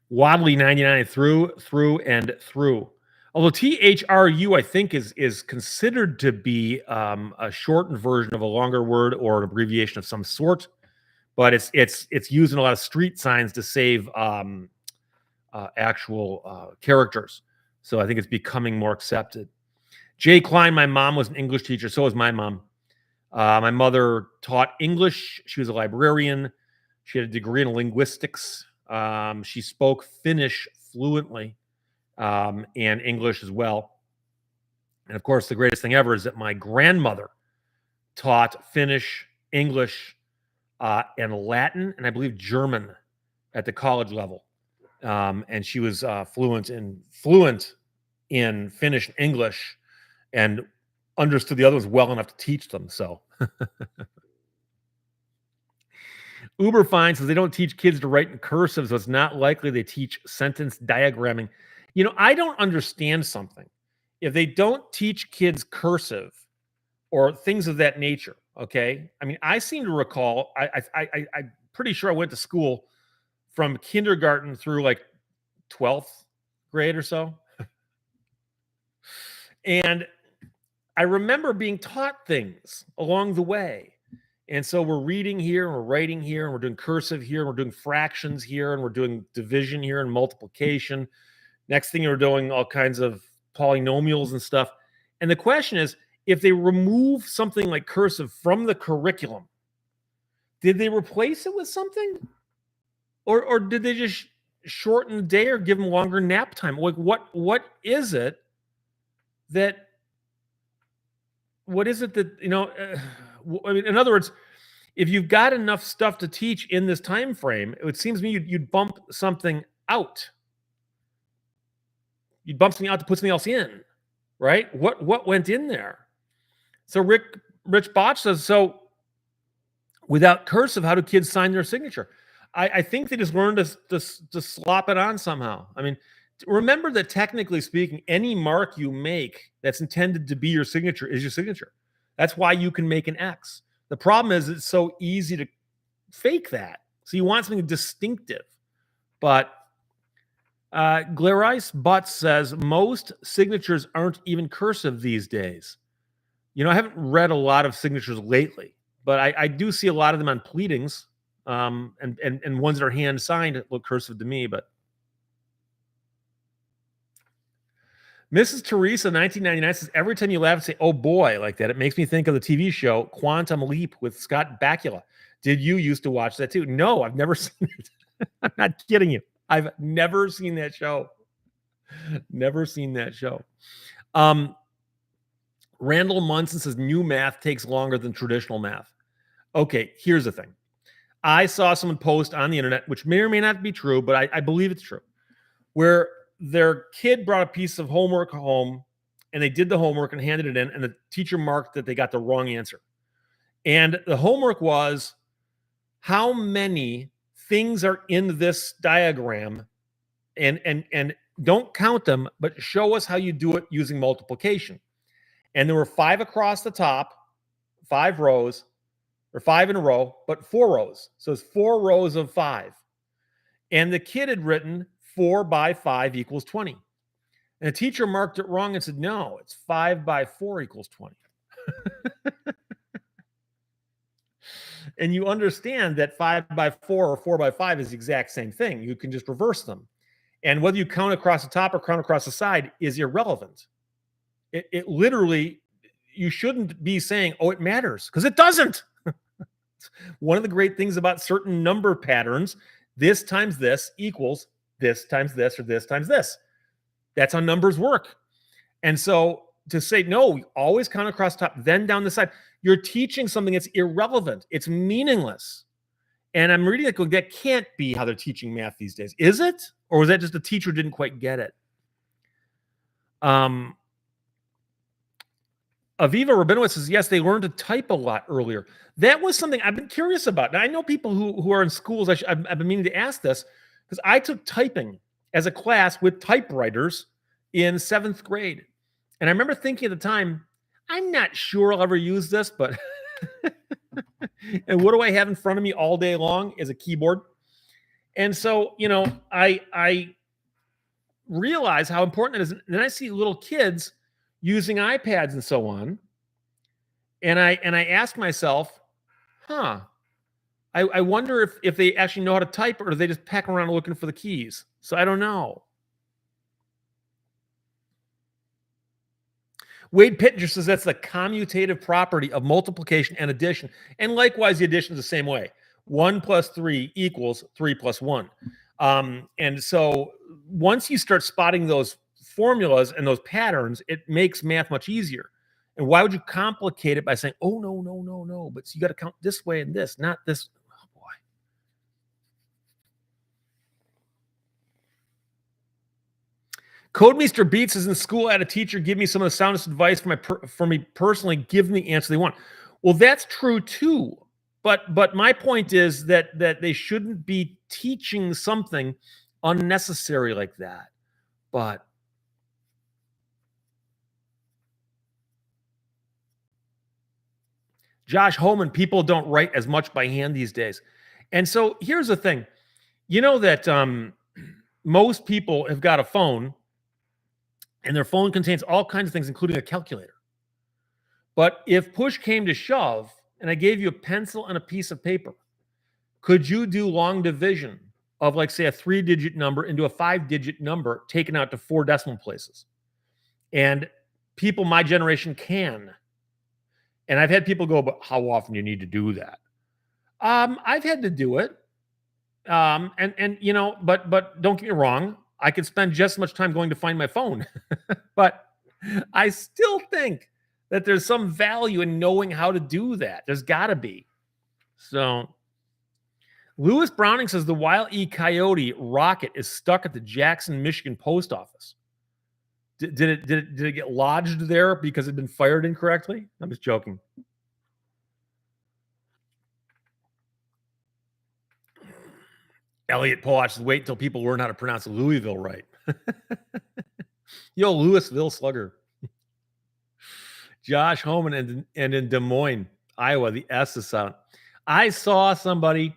A: Wadley 99 through and through. Although THRU, I think, is considered to be a shortened version of a longer word or an abbreviation of some sort, but it's used in a lot of street signs to save actual characters. So I think it's becoming more accepted. Jay Klein, my mom was an English teacher. So was my mom. My mother taught English. She was a librarian. She had a degree in linguistics. She spoke Finnish fluently and English as well. And of course, the greatest thing ever is that my grandmother taught Finnish, English, and Latin, and I believe German at the college level. And she was fluent in Finnish and English, and understood the others well enough to teach them. So Uber finds says they don't teach kids to write in cursive, so it's not likely they teach sentence diagramming. You know, I don't understand something. If they don't teach kids cursive or things of that nature, okay? I mean, I seem to recall, I'm pretty sure I went to school from kindergarten through like 12th grade or so. And I remember being taught things along the way. And so we're reading here, and we're writing here, and we're doing cursive here, and we're doing fractions here, and we're doing division here and multiplication. Next thing, we're doing all kinds of polynomials and stuff. And the question is, if they remove something like cursive from the curriculum, did they replace it with something? Or did they just shorten the day or give them longer nap time? Like what is it that you know? I mean, in other words, if you've got enough stuff to teach in this time frame, it seems to me you'd bump something out. You'd bump something out to put something else in, right? What went in there? So Rich Botch says, so without cursive, how do kids sign their signature? I think they just learn to slop it on somehow. I mean, remember that technically speaking, any mark you make that's intended to be your signature is your signature. That's why you can make an X. The problem is it's so easy to fake that. So you want something distinctive. But Glarice Butts says most signatures aren't even cursive these days. You know, I haven't read a lot of signatures lately, but I do see a lot of them on pleadings, and ones that are hand signed look cursive to me. But Mrs. Teresa, 1999 says every time you laugh and say "oh boy" like that, it makes me think of the TV show Quantum Leap with Scott Bakula. Did you used to watch that too? No, I've never seen it. I'm not kidding you. I've never seen that show. Never seen that show. Randall Munson says new math takes longer than traditional math. Okay, here's the thing. I saw someone post on the internet, which may or may not be true, but I believe it's true, where their kid brought a piece of homework home and they did the homework and handed it in, and the teacher marked that they got the wrong answer. And the homework was, how many things are in this diagram, and don't count them, but show us how you do it using multiplication. And there were 5 across the top, 5 rows, or 5 in a row, but 4 rows. So it's 4 rows of 5. And the kid had written 4 by 5 equals 20. And the teacher marked it wrong and said, no, it's 5 by 4 equals 20. And you understand that 5 by 4 or 4 by 5 is the exact same thing. You can just reverse them. And whether you count across the top or count across the side is irrelevant. It literally, you shouldn't be saying, oh, it matters, because it doesn't. One of the great things about certain number patterns, this times this equals this times this, or this times this. That's how numbers work. And so to say, no, we always count across the top, then down the side, you're teaching something that's irrelevant. It's meaningless. And I'm reading it going, that can't be how they're teaching math these days. Is it? Or was that just the teacher didn't quite get it? Aviva Rabinowitz says, yes, they learned to type a lot earlier. That was something I've been curious about. Now, I know people who are in schools. I've been meaning to ask this because I took typing as a class with typewriters in 7th grade. And I remember thinking at the time, I'm not sure I'll ever use this, but and what do I have in front of me all day long is a keyboard. And so, I realize how important it is. And then I see little kids using iPads and so on. And I ask myself, I wonder if they actually know how to type, or do they just pack around looking for the keys? So I don't know. Wade Pittenger says that's the commutative property of multiplication and addition. And likewise, the addition is the same way. 1 plus 3 equals 3 plus 1. And so once you start spotting those formulas and those patterns, it makes math much easier. And why would you complicate it by saying, oh, no, but you got to count this way and this, not this. Oh, boy. Codemeister Beats is in school. I had a teacher give me some of the soundest advice for me personally, give them the answer they want. Well, that's true too. But my point is that they shouldn't be teaching something unnecessary like that. But Josh Holman, people don't write as much by hand these days. And so here's the thing. You know that most people have got a phone, and their phone contains all kinds of things, including a calculator. But if push came to shove, and I gave you a pencil and a piece of paper, could you do long division of, like, say, a 3-digit number into a 5-digit number taken out to 4 decimal places? And people my generation can. And I've had people go, but how often do you need to do that? I've had to do it. But don't get me wrong, I could spend just as much time going to find my phone. But I still think that there's some value in knowing how to do that. There's got to be. So Lewis Browning says the Wile E. Coyote rocket is stuck at the Jackson, Michigan post office. Did it get lodged there because it had been fired incorrectly? I'm just joking. Elliot Polach says, wait until people learn how to pronounce Louisville right. Yo, Louisville Slugger. Josh Homan and in Des Moines, Iowa, the S is silent. I saw somebody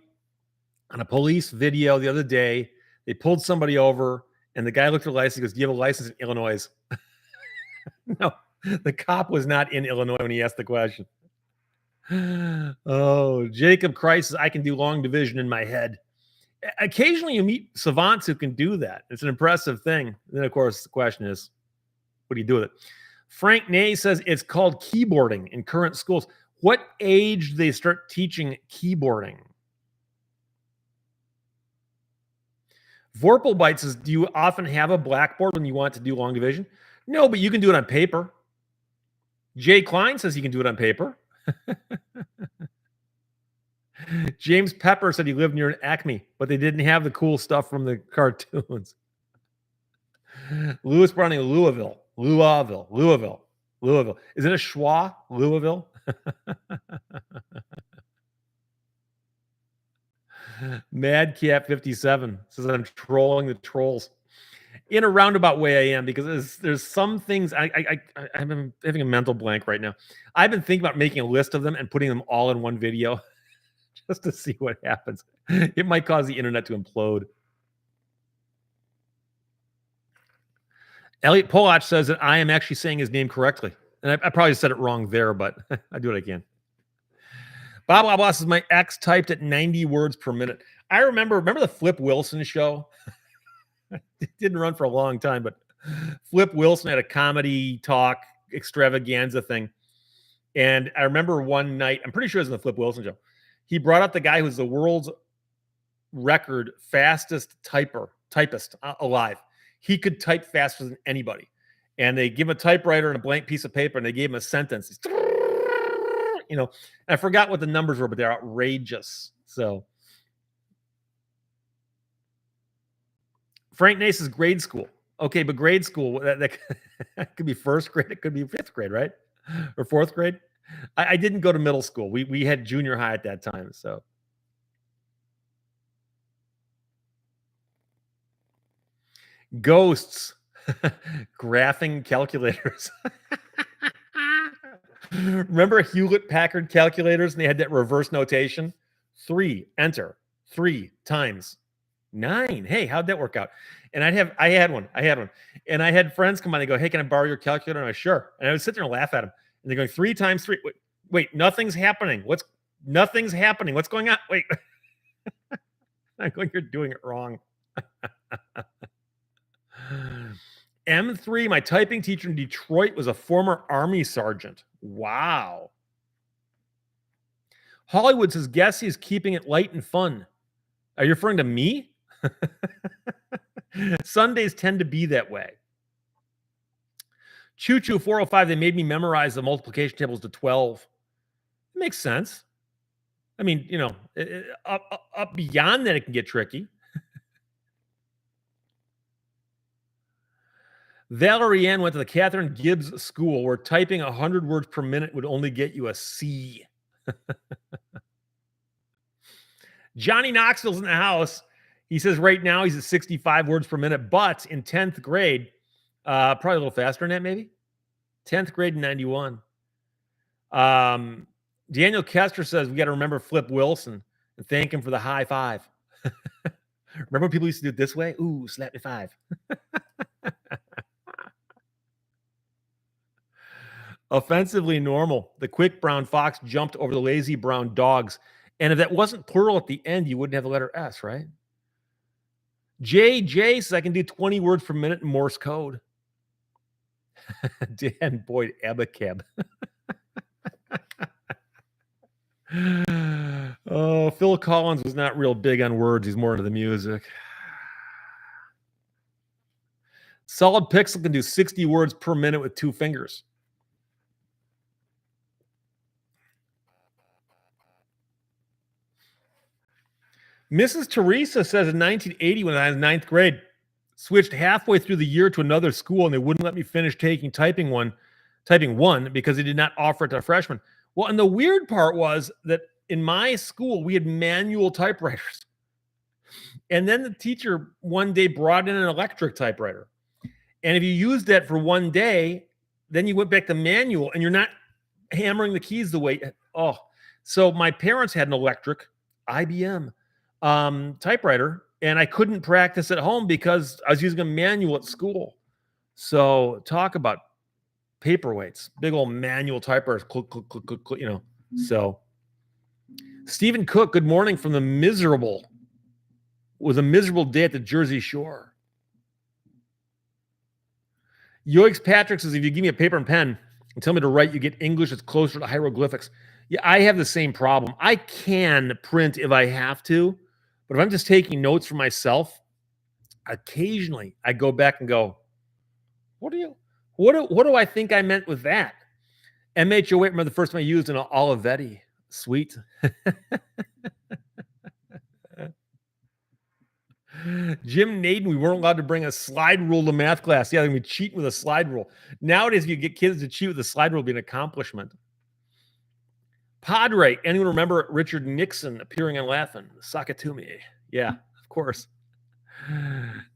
A: on a police video the other day. They pulled somebody over, and the guy looked at the license. He goes, do you have a license in Illinois? No, the cop was not in Illinois when he asked the question. Oh, Jacob Christ says, I can do long division in my head. Occasionally you meet savants who can do that. It's an impressive thing. And then, of course, the question is, what do you do with it? Frank Ney says it's called keyboarding in current schools. What age do they start teaching keyboarding? Vorpalbite says, do you often have a blackboard when you want to do long division? No, but you can do it on paper. Jay Klein says you can do it on paper. James Pepper said he lived near an Acme, but they didn't have the cool stuff from the cartoons. Lewis Browning, Louisville. Is it a schwa? Louisville? Madcap 57 says I'm trolling the trolls. In a roundabout way, I am, because there's some things I'm having a mental blank right now. I've been thinking about making a list of them and putting them all in one video just to see what happens. It might cause the internet to implode. Elliot Polach says that I am actually saying his name correctly. And I probably said it wrong there, but I do what I can. Bob Labos says my ex typed at 90 words per minute. I remember the Flip Wilson show? It didn't run for a long time, but Flip Wilson had a comedy talk extravaganza thing. And I remember one night, I'm pretty sure it was in the Flip Wilson show, he brought up the guy who's the world's record fastest typist alive. He could type faster than anybody. And they give him a typewriter and a blank piece of paper, and they gave him a sentence. I forgot what the numbers were, but they're outrageous. So Frank Nace's grade school. Okay, but grade school, that could be first grade. It could be fifth grade, right? Or fourth grade. I didn't go to middle school. We had junior high at that time. So ghosts, graphing calculators. Remember Hewlett Packard calculators, and they had that reverse notation? 3, enter. 3 times 9. Hey, how'd that work out? And I had one. And I had friends come on and go, hey, can I borrow your calculator? And I was sure. And I would sit there and laugh at them. And they're going 3 times 3. Wait, nothing's happening. Nothing's happening. What's going on? Wait. I'm going, you're doing it wrong. M3, my typing teacher in Detroit was a former Army sergeant. Wow. Hollywood says, guess he's keeping it light and fun. Are you referring to me? Sundays tend to be that way. Choo Choo 405, they made me memorize the multiplication tables to 12. It makes sense. I mean, up beyond that, it can get tricky. Valerie Ann went to the Catherine Gibbs School where typing 100 words per minute would only get you a C. Johnny Knoxville's in the house. He says right now he's at 65 words per minute, but in 10th grade, probably a little faster than that, maybe. 10th grade in 91. Daniel Kester says we got to remember Flip Wilson and thank him for the high five. Remember when people used to do it this way? Ooh, slap me 5. Offensively normal. The quick brown fox jumped over the lazy brown dogs. And if that wasn't plural at the end, you wouldn't have the letter S, right? JJ says I can do 20 words per minute in Morse code. Dan Boyd Abacab. Oh, Phil Collins was not real big on words. He's more into the music. Solid Pixel can do 60 words per minute with 2 fingers. Mrs. Teresa says in 1980, when I was in 9th grade, switched halfway through the year to another school, and they wouldn't let me finish taking typing one because they did not offer it to freshmen. Well, and the weird part was that in my school, we had manual typewriters. And then the teacher one day brought in an electric typewriter. And if you used that for one day, then you went back to manual, and you're not hammering the keys the way. Oh, so my parents had an electric IBM typewriter, and I couldn't practice at home because I was using a manual at school. So talk about paperweights, big old manual typewriters, click, click, click, click, click, So Stephen Cook, good morning from the miserable. It was a miserable day at the Jersey Shore. Yoix Patrick says, if you give me a paper and pen and tell me to write, you get English that's closer to hieroglyphics. Yeah, I have the same problem. I can print if I have to, but if I'm just taking notes for myself, occasionally I go back and go, what do I think I meant with that? MHO8, remember the first time I used an Olivetti. Sweet. Jim Naden, we weren't allowed to bring a slide rule to math class. Yeah, we cheat with a slide rule. Nowadays, if you get kids to cheat with a slide rule, it'll be an accomplishment. Padre, anyone remember Richard Nixon appearing on Laughing? Sock it to me. Yeah, of course.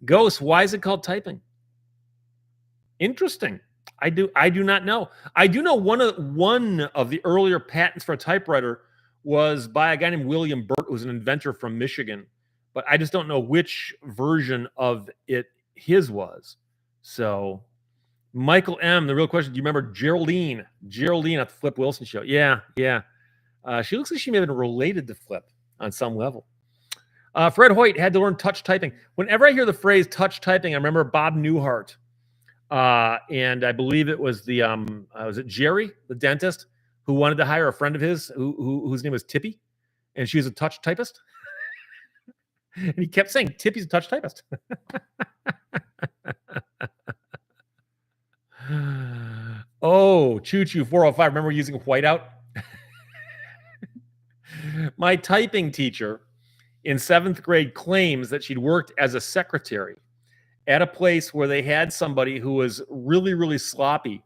A: Ghost, why is it called typing? Interesting. I do not know. I do know one of the earlier patents for a typewriter was by a guy named William Burt, who was an inventor from Michigan. But I just don't know which version of it his was. So, Michael M., the real question, do you remember Geraldine at the Flip Wilson show? Yeah. She looks like she may have been related to Flip on some level. Fred Hoyt had to learn touch typing. Whenever I hear the phrase touch typing, I remember Bob Newhart. And I believe it was was it Jerry, the dentist, who wanted to hire a friend of his whose name was Tippy, and she was a touch typist. And he kept saying, Tippy's a touch typist. Oh, Choo Choo 405. Remember using whiteout? My typing teacher in 7th grade claims that she'd worked as a secretary at a place where they had somebody who was really, really sloppy.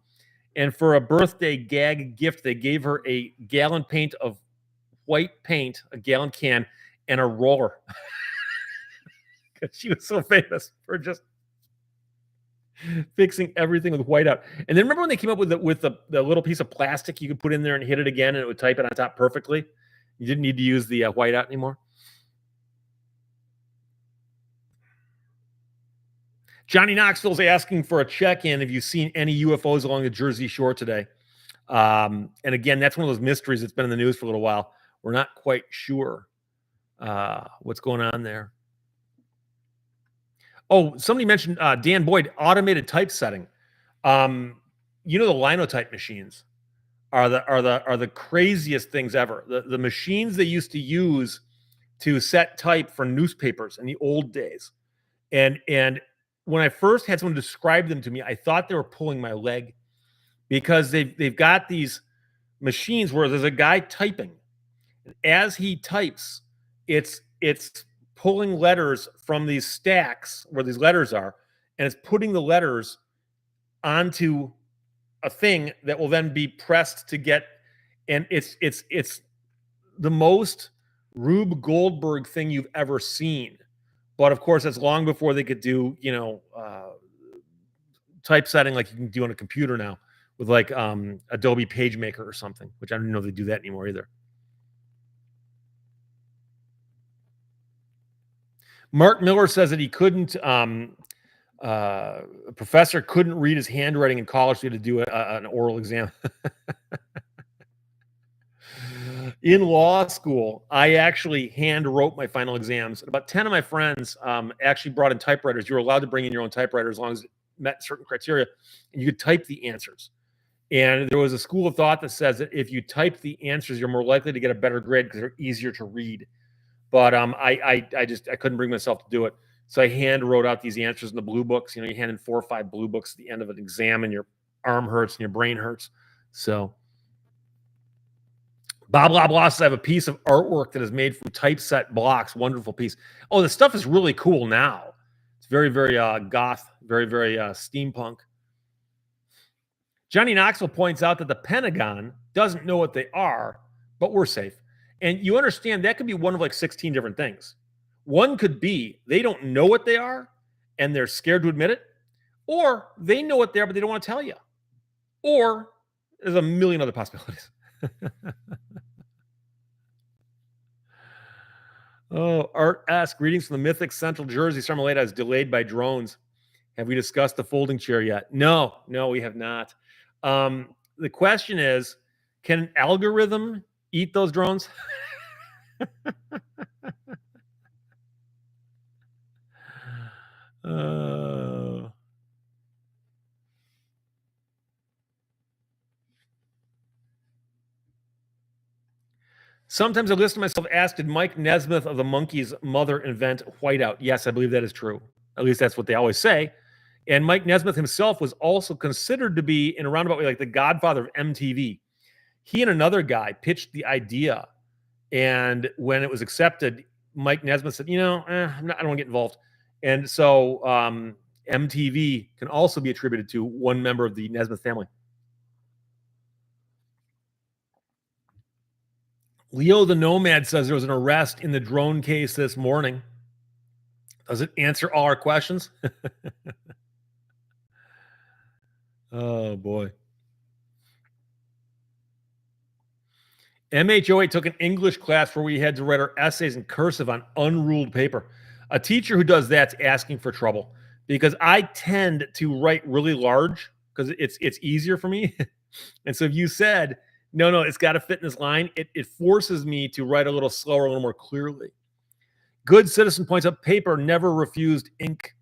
A: And for a birthday gag gift, they gave her a gallon paint of white paint, a gallon can, and a roller. Because she was so famous for just fixing everything with whiteout. And then remember when they came up with the little piece of plastic you could put in there and hit it again, and it would type it on top perfectly? You didn't need to use the whiteout anymore. Johnny Knoxville's asking for a check-in. Have you seen any UFOs along the Jersey Shore today? And again, that's one of those mysteries that's been in the news for a little while. We're not quite sure what's going on there. Oh, somebody mentioned Dan Boyd, automated typesetting. You know, the linotype machines are the craziest things ever. The machines they used to use to set type for newspapers in the old days. And when I first had someone describe them to me, I thought they were pulling my leg, because they've got these machines where there's a guy typing. As he types, it's pulling letters from these stacks where these letters are, and it's putting the letters onto a thing that will then be pressed to get. And it's the most Rube Goldberg thing you've ever seen. But of course, it's long before they could do, typesetting like you can do on a computer now with like Adobe PageMaker or something, which I don't know if they do that anymore either. Mark Miller says that he couldn't, a professor couldn't read his handwriting in college, so he had to do an oral exam. In law school, I actually hand wrote my final exams. About 10 of my friends actually brought in typewriters. You were allowed to bring in your own typewriter as long as it met certain criteria, and you could type the answers. And there was a school of thought that says that if you type the answers, you're more likely to get a better grade because they're easier to read. But I couldn't bring myself to do it. So I hand wrote out these answers in the blue books. You hand in 4 or 5 blue books at the end of an exam, and your arm hurts and your brain hurts. So Bob Blah Blah says I have a piece of artwork that is made from typeset blocks. Wonderful piece. Oh, the stuff is really cool now. It's very, very goth, very, very steampunk. Johnny Knoxville points out that the Pentagon doesn't know what they are, but we're safe. And you understand that could be one of like 16 different things. One could be they don't know what they are and they're scared to admit it, or they know what they are, but they don't want to tell you. Or there's a million other possibilities. Oh, Art asks, greetings from the mythic Central Jersey. Sarmaleta is delayed by drones. Have we discussed the folding chair yet? No, we have not. The question is, can an algorithm eat those drones? Sometimes I listen to myself ask, did Mike Nesmith of the Monkees' mother invent whiteout? Yes, I believe that is true. At least that's what they always say. And Mike Nesmith himself was also considered to be, in a roundabout way, like the godfather of MTV. He and another guy pitched the idea. And when it was accepted, Mike Nesmith said, I don't want to get involved. And so MTV can also be attributed to one member of the Nesmith family. Leo the Nomad says there was an arrest in the drone case this morning. Does it answer all our questions? Oh, boy. MHOA took an English class where we had to write our essays in cursive on unruled paper. A teacher who does that's asking for trouble, because I tend to write really large because it's easier for me. And so if you said, no, it's got to fit in this line, it forces me to write a little slower, a little more clearly. Good Citizen points out paper never refused ink.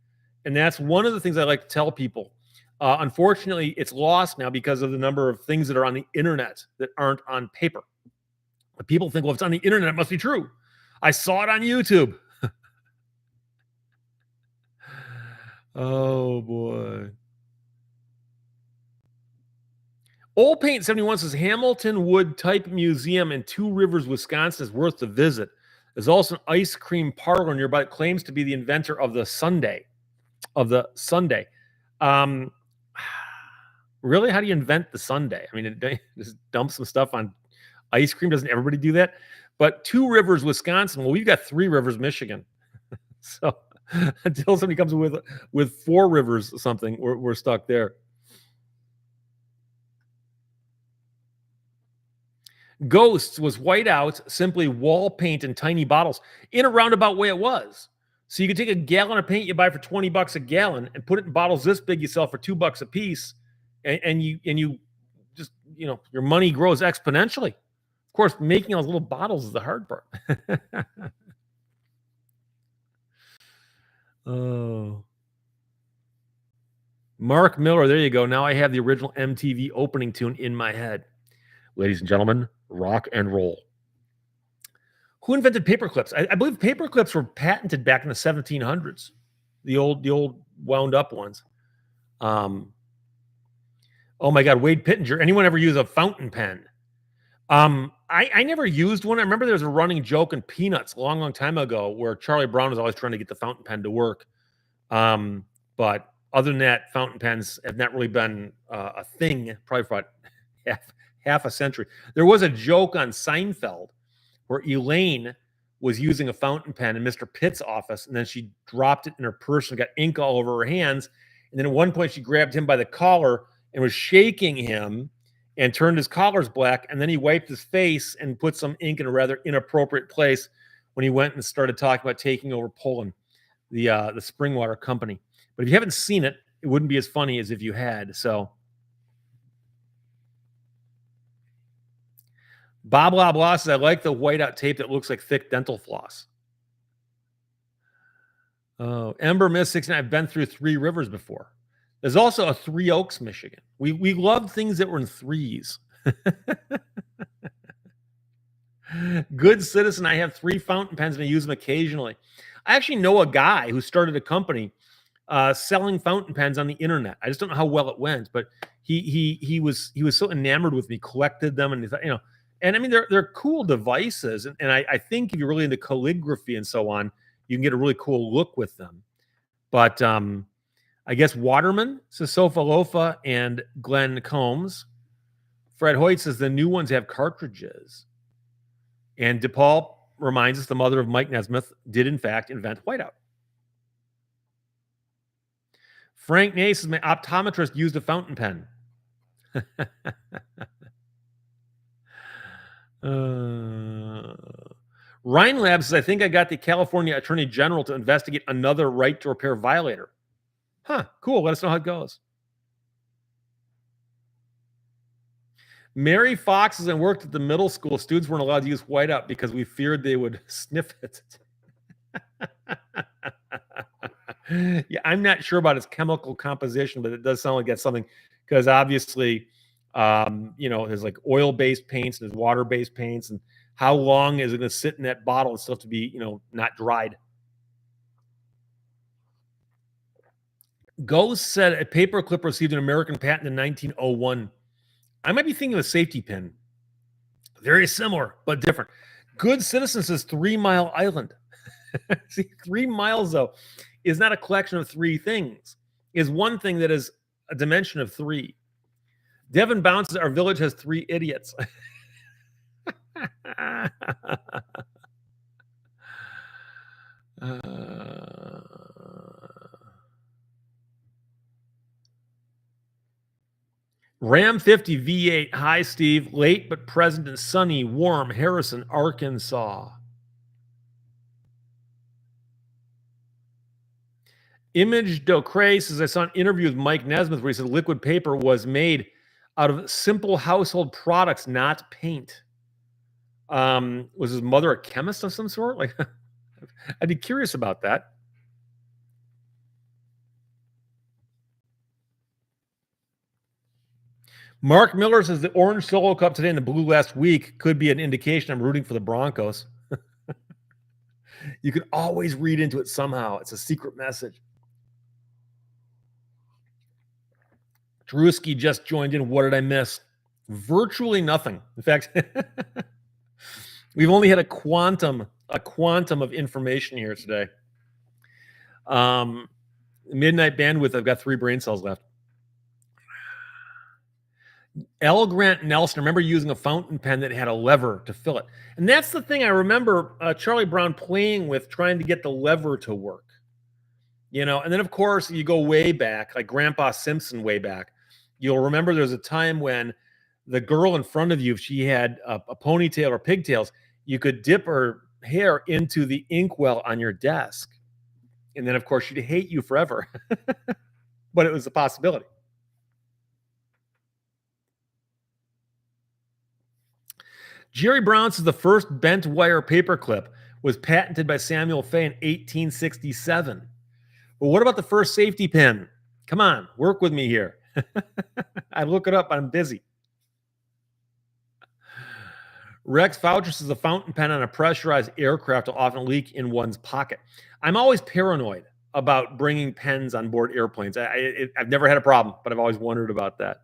A: And that's one of the things I like to tell people. Unfortunately, it's lost now because of the number of things that are on the internet that aren't on paper. But people think, well, if it's on the internet, it must be true. I saw it on YouTube. Oh, boy. Old Paint 71 says Hamilton Wood Type Museum in Two Rivers, Wisconsin is worth the visit. There's also an ice cream parlor nearby that claims to be the inventor of the sundae. of the sundae. Um, really, how do you invent the sundae? I mean, just dump some stuff on ice cream. Doesn't everybody do that? But Two Rivers, Wisconsin. Well, we've got Three Rivers, Michigan. So until somebody comes with Four Rivers or something, we're stuck there. Ghosts was white out, simply wall paint in tiny bottles. In a roundabout way, it was. So you could take a gallon of paint you buy for $20 a gallon and put it in bottles this big you sell for $2 a piece, and you just your money grows exponentially. Of course, making those little bottles is the hard part. Oh, Mark Miller, there you go. Now I have the original MTV opening tune in my head. Ladies and gentlemen, rock and roll. Who invented paper clips? I believe paper clips were patented back in the 1700s. The old wound up ones. Oh my God, Wade Pittenger. Anyone ever use a fountain pen? I never used one. I remember there was a running joke in Peanuts a long time ago where Charlie Brown was always trying to get the fountain pen to work. But other than that, fountain pens have not really been a thing probably for half a century. There was a joke on Seinfeld where Elaine was using a fountain pen in Mr. Pitt's office, and then she dropped it in her purse and got ink all over her hands. And then at one point, she grabbed him by the collar and was shaking him and turned his collars black. And then he wiped his face and put some ink in a rather inappropriate place when he went and started talking about taking over Poland, the Springwater Company. But if you haven't seen it, it wouldn't be as funny as if you had. So Bob Blah Blah says, I like the whiteout tape that looks like thick dental floss. Oh, Ember Miss 69, I've been through Three Rivers before. There's also a Three Oaks, Michigan. We love things that were in threes. Good citizen, I have 3 fountain pens and I use them occasionally. I actually know a guy who started a company selling fountain pens on the internet. I just don't know how well it went, but he was so enamored with me, collected them, and and I mean they're cool devices, and I think if you're really into calligraphy and so on, you can get a really cool look with them. But I guess Waterman says Sofa Lofa and Glenn Combs. Fred Hoyt says the new ones have cartridges. And DePaul reminds us the mother of Mike Nesmith did, in fact, invent whiteout. Frank Nace says my optometrist used a fountain pen. Rhine Labs says, I think I got the California Attorney General to investigate another right to repair violator. Huh, cool. Let us know how it goes. Mary Fox says, I worked at the middle school. Students weren't allowed to use whiteout because we feared they would sniff it. Yeah, I'm not sure about its chemical composition, but it does sound like that's something, because obviously, there's like oil-based paints and there's water-based paints, and how long is it going to sit in that bottle and still have to be, not dried? Ghost said a paper clip received an American patent in 1901. I might be thinking of a safety pin. Very similar, but different. Good Citizen says 3 Mile Island. See, 3 miles, though, is not a collection of 3 things. Is one thing that is a dimension of 3. Devin bounces, our village has 3 idiots. Ram 50 V8. Hi, Steve. Late but present and sunny, warm Harrison, Arkansas. Image Docre says, I saw an interview with Mike Nesmith where he said liquid paper was made out of simple household products, not paint. Was his mother a chemist of some sort? Like, I'd be curious about that. Mark Miller says the orange Solo Cup today and the blue last week could be an indication I'm rooting for the Broncos. You can always read into it somehow. It's a secret message. Drewski just joined in. What did I miss? Virtually nothing. In fact, we've only had a quantum of information here today. Midnight bandwidth. I've got 3 brain cells left. L. Grant Nelson, I remember using a fountain pen that had a lever to fill it. And that's the thing I remember Charlie Brown playing with, trying to get the lever to work. And then, of course, you go way back, like Grandpa Simpson way back. You'll remember there's a time when the girl in front of you, if she had a ponytail or pigtails, you could dip her hair into the inkwell on your desk. And then, of course, she'd hate you forever. But it was a possibility. Jerry Brown says the first bent wire paperclip was patented by Samuel Fay in 1867. Well, what about the first safety pin? Come on, work with me here. I look it up. I'm busy. Rex Foucher says a fountain pen on a pressurized aircraft will often leak in one's pocket. I'm always paranoid about bringing pens on board airplanes. I've never had a problem, but I've always wondered about that.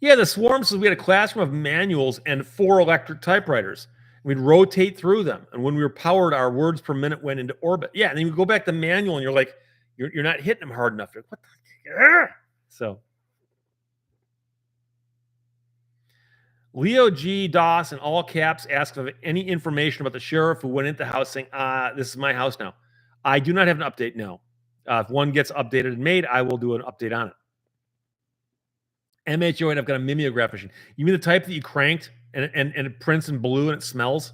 A: Yeah, the Swarm says we had a classroom of manuals and 4 electric typewriters. We'd rotate through them, and when we were powered, our words per minute went into orbit. Yeah, and then you go back to manual, and you're like, you're not hitting them hard enough. You're like, what the? So, Leo G. Doss in all caps asks if any information about the sheriff who went into the house saying, "This is my house now." I do not have an update. No, if one gets updated and made, I will do an update on it. MHO8, I've got a mimeograph machine. You mean the type that you cranked and it prints in blue and it smells?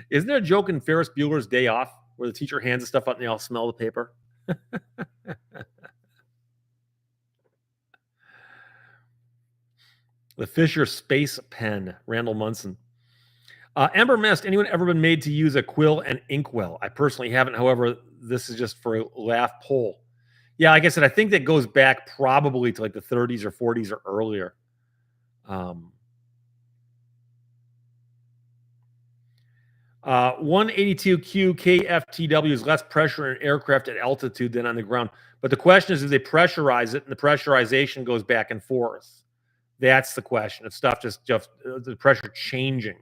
A: Isn't there a joke in Ferris Bueller's Day Off where the teacher hands the stuff out and they all smell the paper? The Fisher Space Pen, Randall Munson. Ember Mist, anyone ever been made to use a quill and inkwell? I personally haven't. However, this is just for a laugh poll. Yeah, like I said, I think that goes back probably to like the 30s or 40s or earlier. 182Q KFTW is less pressure in an aircraft at altitude than on the ground. But the question is they pressurize it and the pressurization goes back and forth? That's the question. It's stuff just the pressure changing.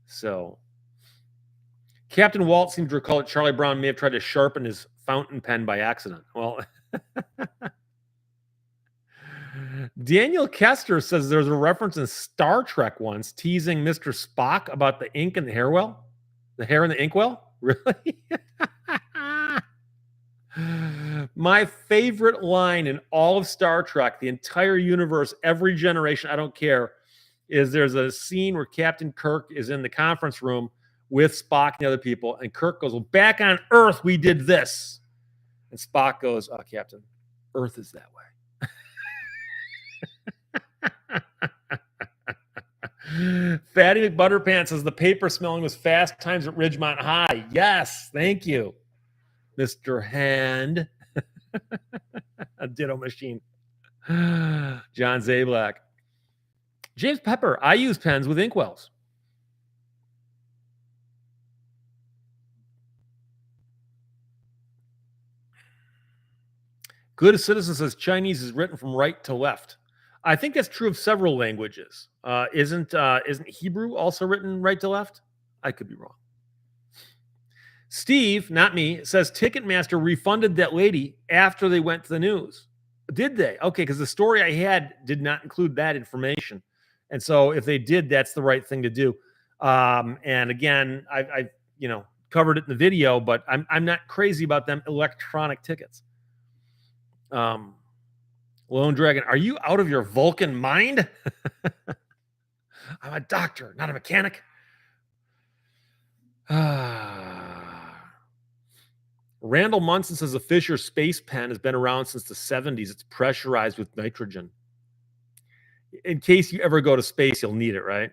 A: So Captain Walt seems to recall that Charlie Brown may have tried to sharpen his fountain pen by accident. Well, Daniel Kester says there's a reference in Star Trek once teasing Mr. Spock about the ink in the hair well. The hair in the inkwell? Really? My favorite line in all of Star Trek, the entire universe, every generation, I don't care, is there's a scene where Captain Kirk is in the conference room with Spock and the other people, and Kirk goes, "Well, back on Earth, we did this." And Spock goes, "Oh, Captain, Earth is that way." Fatty McButterpants says the paper smelling was fast times at Ridgemont High. Yes, thank you, Mr. Hand. A ditto machine. John Zablak. James Pepper, I use pens with inkwells. Good Citizen says Chinese is written from right to left. I think that's true of several languages. Isn't Hebrew also written right to left? I could be wrong. Steve, not me, says Ticketmaster refunded that lady after they went to the news. Did they? Okay, because the story I had did not include that information. And so if they did, that's the right thing to do. And again, I covered it in the video, but I'm not crazy about them electronic tickets. Lone Dragon, are you out of your Vulcan mind? I'm a doctor, not a mechanic. Randall Munson says the Fisher Space Pen has been around since the 70s. It's pressurized with nitrogen. In case you ever go to space, you'll need it, right?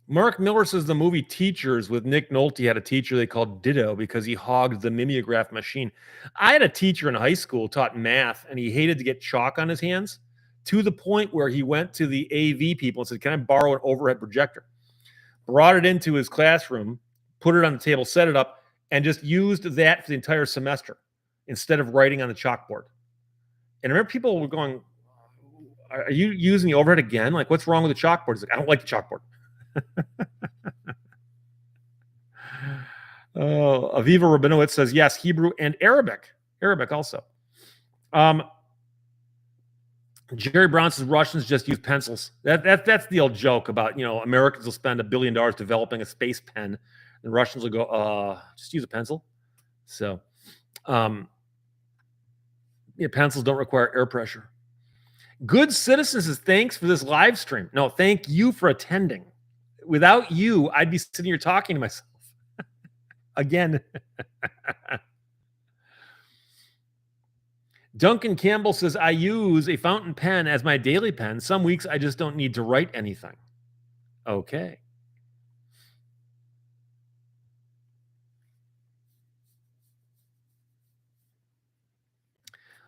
A: Mark Miller says the movie Teachers with Nick Nolte had a teacher they called Ditto because he hogged the mimeograph machine. I had a teacher in high school taught math, and he hated to get chalk on his hands to the point where he went to the AV people and said, "Can I borrow an overhead projector?" Brought it into his classroom, put it on the table, set it up, and just used that for the entire semester. instead of writing on the chalkboard. And I remember people were going, "Are you using the overhead again? Like, what's wrong with the chalkboard?" It's like, "I don't like the chalkboard." Oh, Aviva Rabinowitz says yes, Hebrew and Arabic. Arabic also. Jerry Brown says Russians just use pencils. That's the old joke about, Americans will spend $1 billion developing a space pen, and Russians will go, just use a pencil. So, pencils don't require air pressure. Good Citizen says thanks for this live stream. No, thank you for attending. Without you, I'd be sitting here talking to myself again. Duncan Campbell says, I use a fountain pen as my daily pen. Some weeks I just don't need to write anything. Okay.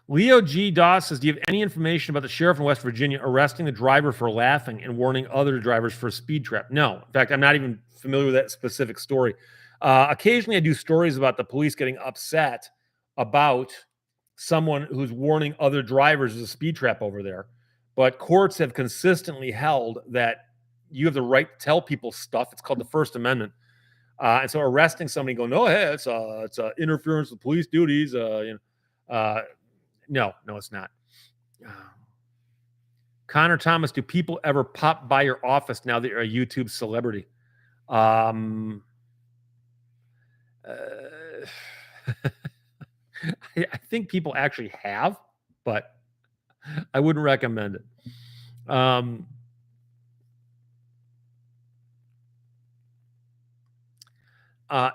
A: Leo G. Doss says, do you have any information about the sheriff in West Virginia arresting the driver for laughing and warning other drivers for a speed trap? No. In fact, I'm not even familiar with that specific story. Occasionally I do stories about the police getting upset about someone who's warning other drivers there's a speed trap over there. But courts have consistently held that you have the right to tell people stuff. It's called the First Amendment. And so arresting somebody going, no, hey, it's interference with police duties. No, it's not. Connor Thomas, do people ever pop by your office now that you're a YouTube celebrity? I think people actually have, but I wouldn't recommend it.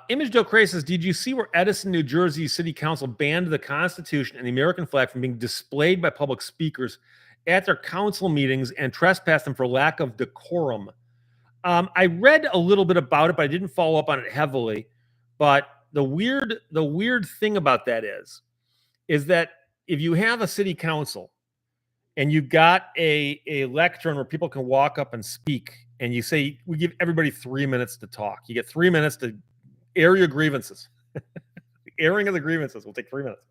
A: Image Docray says, did you see where Edison, New Jersey City Council banned the Constitution and the American flag from being displayed by public speakers at their council meetings and trespassed them for lack of decorum? I read a little bit about it, but I didn't follow up on it heavily. But the weird thing about that is that if you have a city council and you've got a lectern where people can walk up and speak, and you say, we give everybody 3 minutes to talk. You get 3 minutes to air your grievances. The airing of the grievances will take 3 minutes.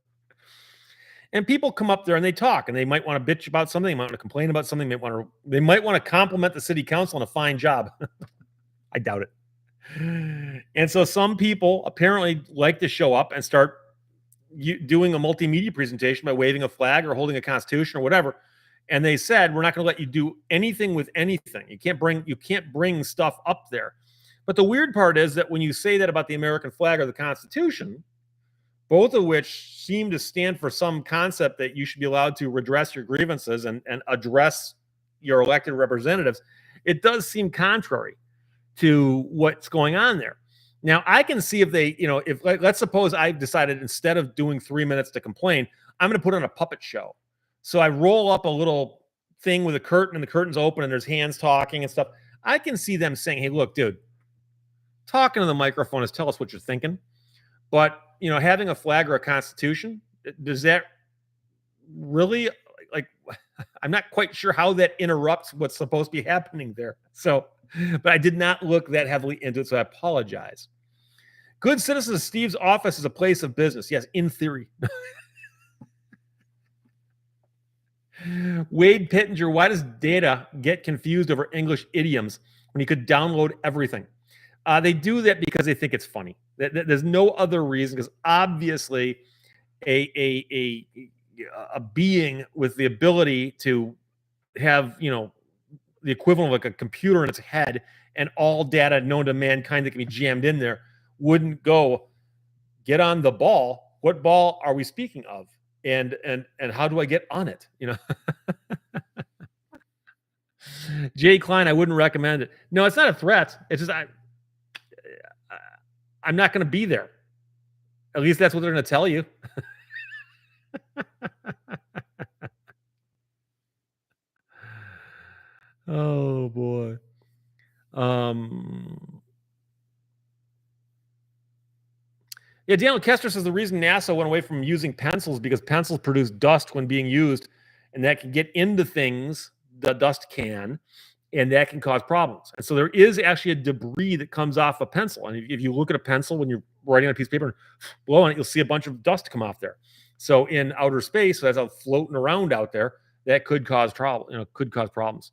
A: And people come up there and they talk, and they might want to bitch about something, they might want to complain about something, they might want to compliment the city council on a fine job. I doubt it. And so some people apparently like to show up and start doing a multimedia presentation by waving a flag or holding a constitution or whatever. And they said, we're not going to let you do anything with anything. You can't bring stuff up there. But the weird part is that when you say that about the American flag or the Constitution, both of which seem to stand for some concept that you should be allowed to redress your grievances and address your elected representatives, it does seem contrary to what's going on there. Now, I can see if they, let's suppose I've decided instead of doing 3 minutes to complain, I'm going to put on a puppet show. So I roll up a little thing with a curtain, and the curtain's open, and there's hands talking and stuff. I can see them saying, hey, look, dude, talking to the microphone is tell us what you're thinking. But, having a flag or a constitution, does that really, I'm not quite sure how that interrupts what's supposed to be happening there. So, but I did not look that heavily into it, so I apologize. Good Citizen, Steve's office is a place of business. Yes, in theory. Wade Pittenger, why does data get confused over English idioms when you could download everything? They do that because they think it's funny. There's no other reason, because obviously a being with the ability to have, the equivalent of like a computer in its head and all data known to mankind that can be jammed in there wouldn't go, get on the ball. What ball are we speaking of? And how do I get on it? Jay Klein, I wouldn't recommend it. No, it's not a threat. It's just I'm not going to be there. At least that's what they're going to tell you. Oh boy. Yeah, Daniel Kester says the reason NASA went away from using pencils because pencils produce dust when being used, and that can get into things, the dust can, and that can cause problems. And so there is actually a debris that comes off a pencil. And if you look at a pencil when you're writing on a piece of paper and blow on it, you'll see a bunch of dust come off there. So in outer space, so as I'm floating around out there, that could cause trouble, could cause problems.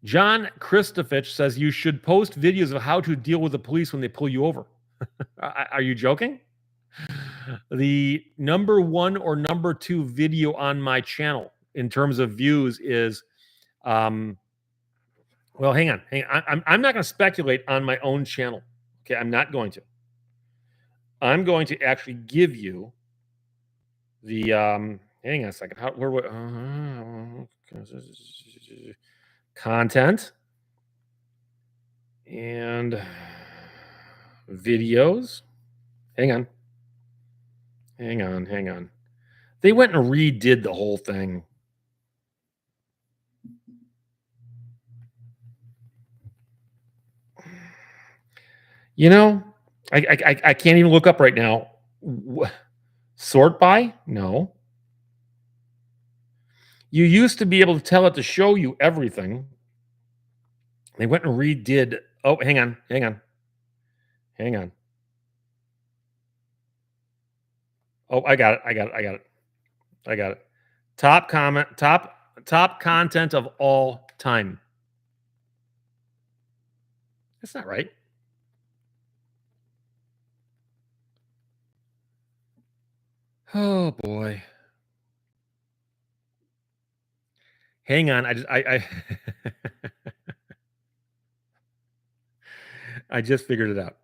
A: John Christofich says you should post videos of how to deal with the police when they pull you over. Are you joking? The number one or number two video on my channel in terms of views is, well, hang on. I'm not going to speculate on my own channel. Okay, I'm not going to. I'm going to actually give you the hang on a second. Content and videos. Hang on. They went and redid the whole thing. I can't even look up right now. Sort by? No. You used to be able to tell it to show you everything. They went and redid. Oh, hang on. Oh, I got it. Top content of all time. That's not right. Oh boy. Hang on. I just figured it out.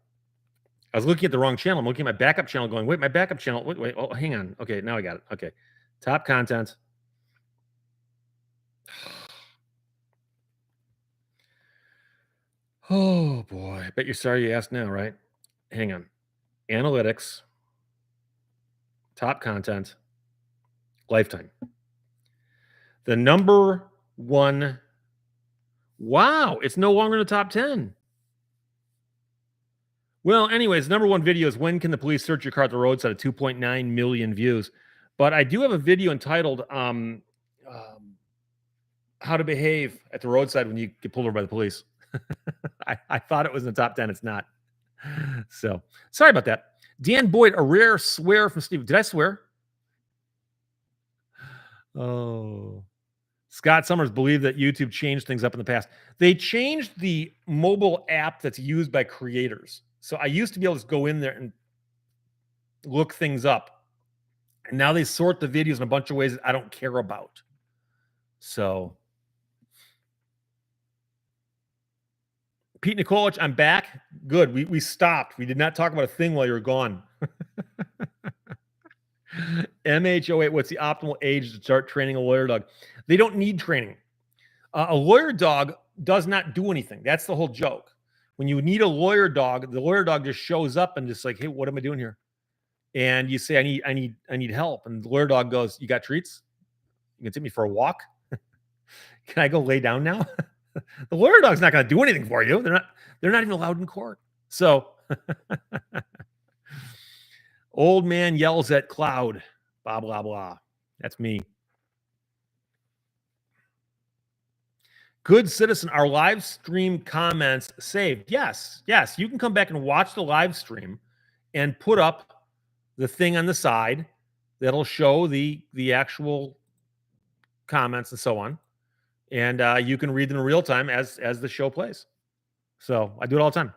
A: I was looking at the wrong channel. I'm looking at my backup channel going, wait, my backup channel. Wait. Oh, hang on. Okay, now I got it. Okay. Top content. Oh boy. I bet you're sorry you asked now, right? Hang on. Analytics. Top content. Lifetime. The number one. Wow, it's no longer in the top 10. Well, anyways, number one video is when can the police search your car at the roadside at 2.9 million views. But I do have a video entitled How to Behave at the Roadside When You Get Pulled Over by the Police. I thought it was in the top 10. It's not. So sorry about that. Dan Boyd, a rare swear from Steve. Did I swear? Oh. Scott Summers believed that YouTube changed things up in the past. They changed the mobile app that's used by creators. So I used to be able to go in there and look things up. And now they sort the videos in a bunch of ways that I don't care about. So Pete Nikolich, I'm back. Good. We stopped. We did not talk about a thing while you were gone. MH08, what's the optimal age to start training a lawyer dog? They don't need training. A lawyer dog does not do anything. That's the whole joke. When you need a lawyer dog, the lawyer dog just shows up and just like, hey, what am I doing here? And you say, I need help. And the lawyer dog goes, you got treats? You can take me for a walk? Can I go lay down now? The lawyer dog's not going to do anything for you. They're not even allowed in court. So old man yells at cloud, blah, blah, blah. That's me. Good citizen, our live stream comments saved. Yes. You can come back and watch the live stream and put up the thing on the side that'll show the actual comments and so on. And you can read them in real time as the show plays. So I do it all the time.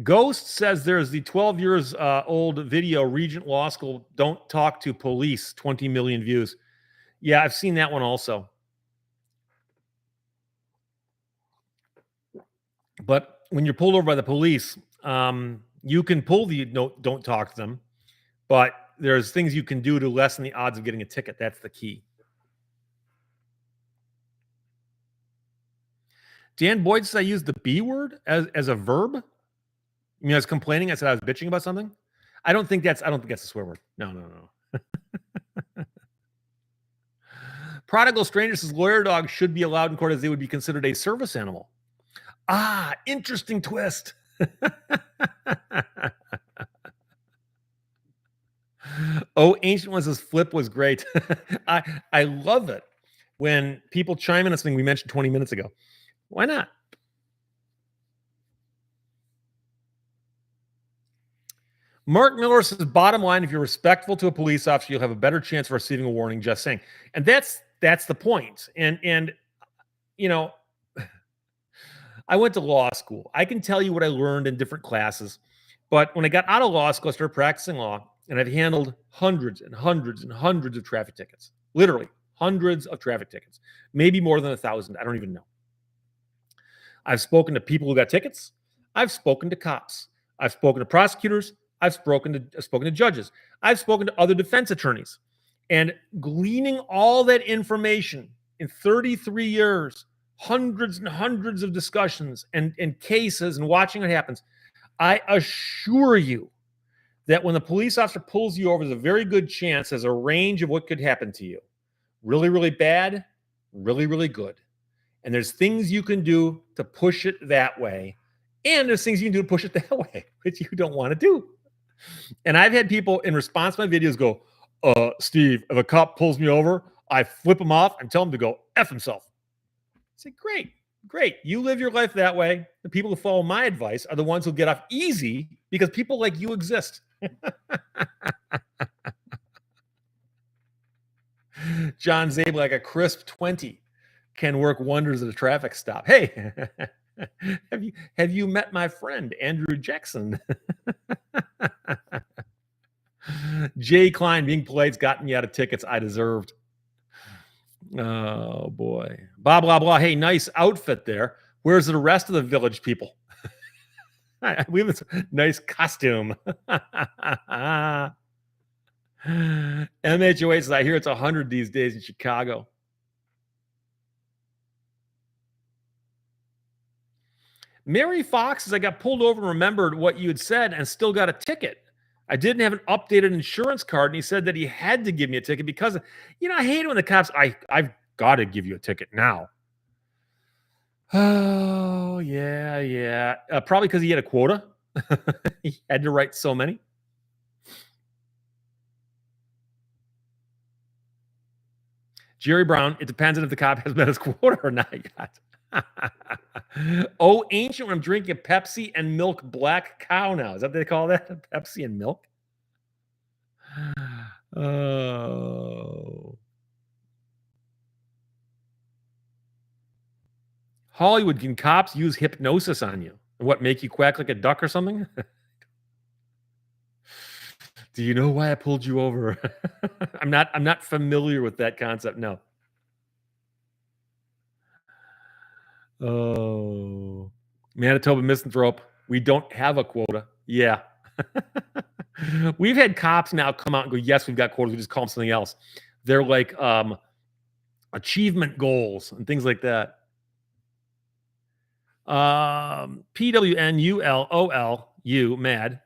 A: Ghost says there's the 12 years old video, Regent Law School, Don't Talk to Police, 20 million views. Yeah, I've seen that one also. But when you're pulled over by the police, you can pull the don't talk to them, but there's things you can do to lessen the odds of getting a ticket. That's the key. Dan Boyd says I used the B word as a verb. I mean, I was complaining. I said I was bitching about something. I don't think that's a swear word. No. Prodigal Stranger says lawyer dogs should be allowed in court as they would be considered a service animal. Ah, interesting twist. Oh, Ancient Ones' flip was great. I love it when people chime in on something we mentioned 20 minutes ago. Why not? Mark Miller says, bottom line, if you're respectful to a police officer, you'll have a better chance of receiving a warning, just saying. And that's the point. And you know, I went to law school. I can tell you what I learned in different classes. But when I got out of law school, I started practicing law, and I've handled hundreds and hundreds and hundreds of traffic tickets. Literally hundreds of traffic tickets, maybe more than 1,000. I don't even know. I've spoken to people who got tickets. I've spoken to cops. I've spoken to prosecutors. I've spoken to judges. I've spoken to other defense attorneys. And gleaning all that information in 33 years, hundreds and hundreds of discussions and cases and watching what happens, I assure you that when the police officer pulls you over, there's a very good chance there's a range of what could happen to you. Really, really bad, really, really good. And there's things you can do to push it that way. And there's things you can do to push it that way, which you don't want to do. And I've had people in response to my videos go, Steve, if a cop pulls me over, I flip him off and tell him to go F himself. I say, great. You live your life that way. The people who follow my advice are the ones who get off easy because people like you exist. John Zabel, like a crisp 20, can work wonders at a traffic stop. Hey, have you met my friend Andrew Jackson? Jay Klein, being polite's gotten me out of tickets I deserved. Oh boy. Blah blah blah. Hey, nice outfit there. Where's the rest of the village people? We have this nice costume. MHOA says, I hear it's 100 these days in Chicago. Mary Fox says, I got pulled over and remembered what you had said and still got a ticket. I didn't have an updated insurance card, and he said that he had to give me a ticket because, I hate it when the cops, I've got to give you a ticket now. Oh, yeah. Probably because he had a quota. He had to write so many. Jerry Brown, it depends on if the cop has met his quota or not yet. Oh, ancient, when I'm drinking Pepsi and milk black cow now. Is that what they call that? Pepsi and milk? Oh. Hollywood, can cops use hypnosis on you? What, make you quack like a duck or something? Do you know why I pulled you over? I'm not familiar with that concept. No. Oh, Manitoba misanthrope. We don't have a quota. Yeah. We've had cops now come out and go, yes, we've got quotas. We just call them something else. They're like achievement goals and things like that. PWNULOLU, mad.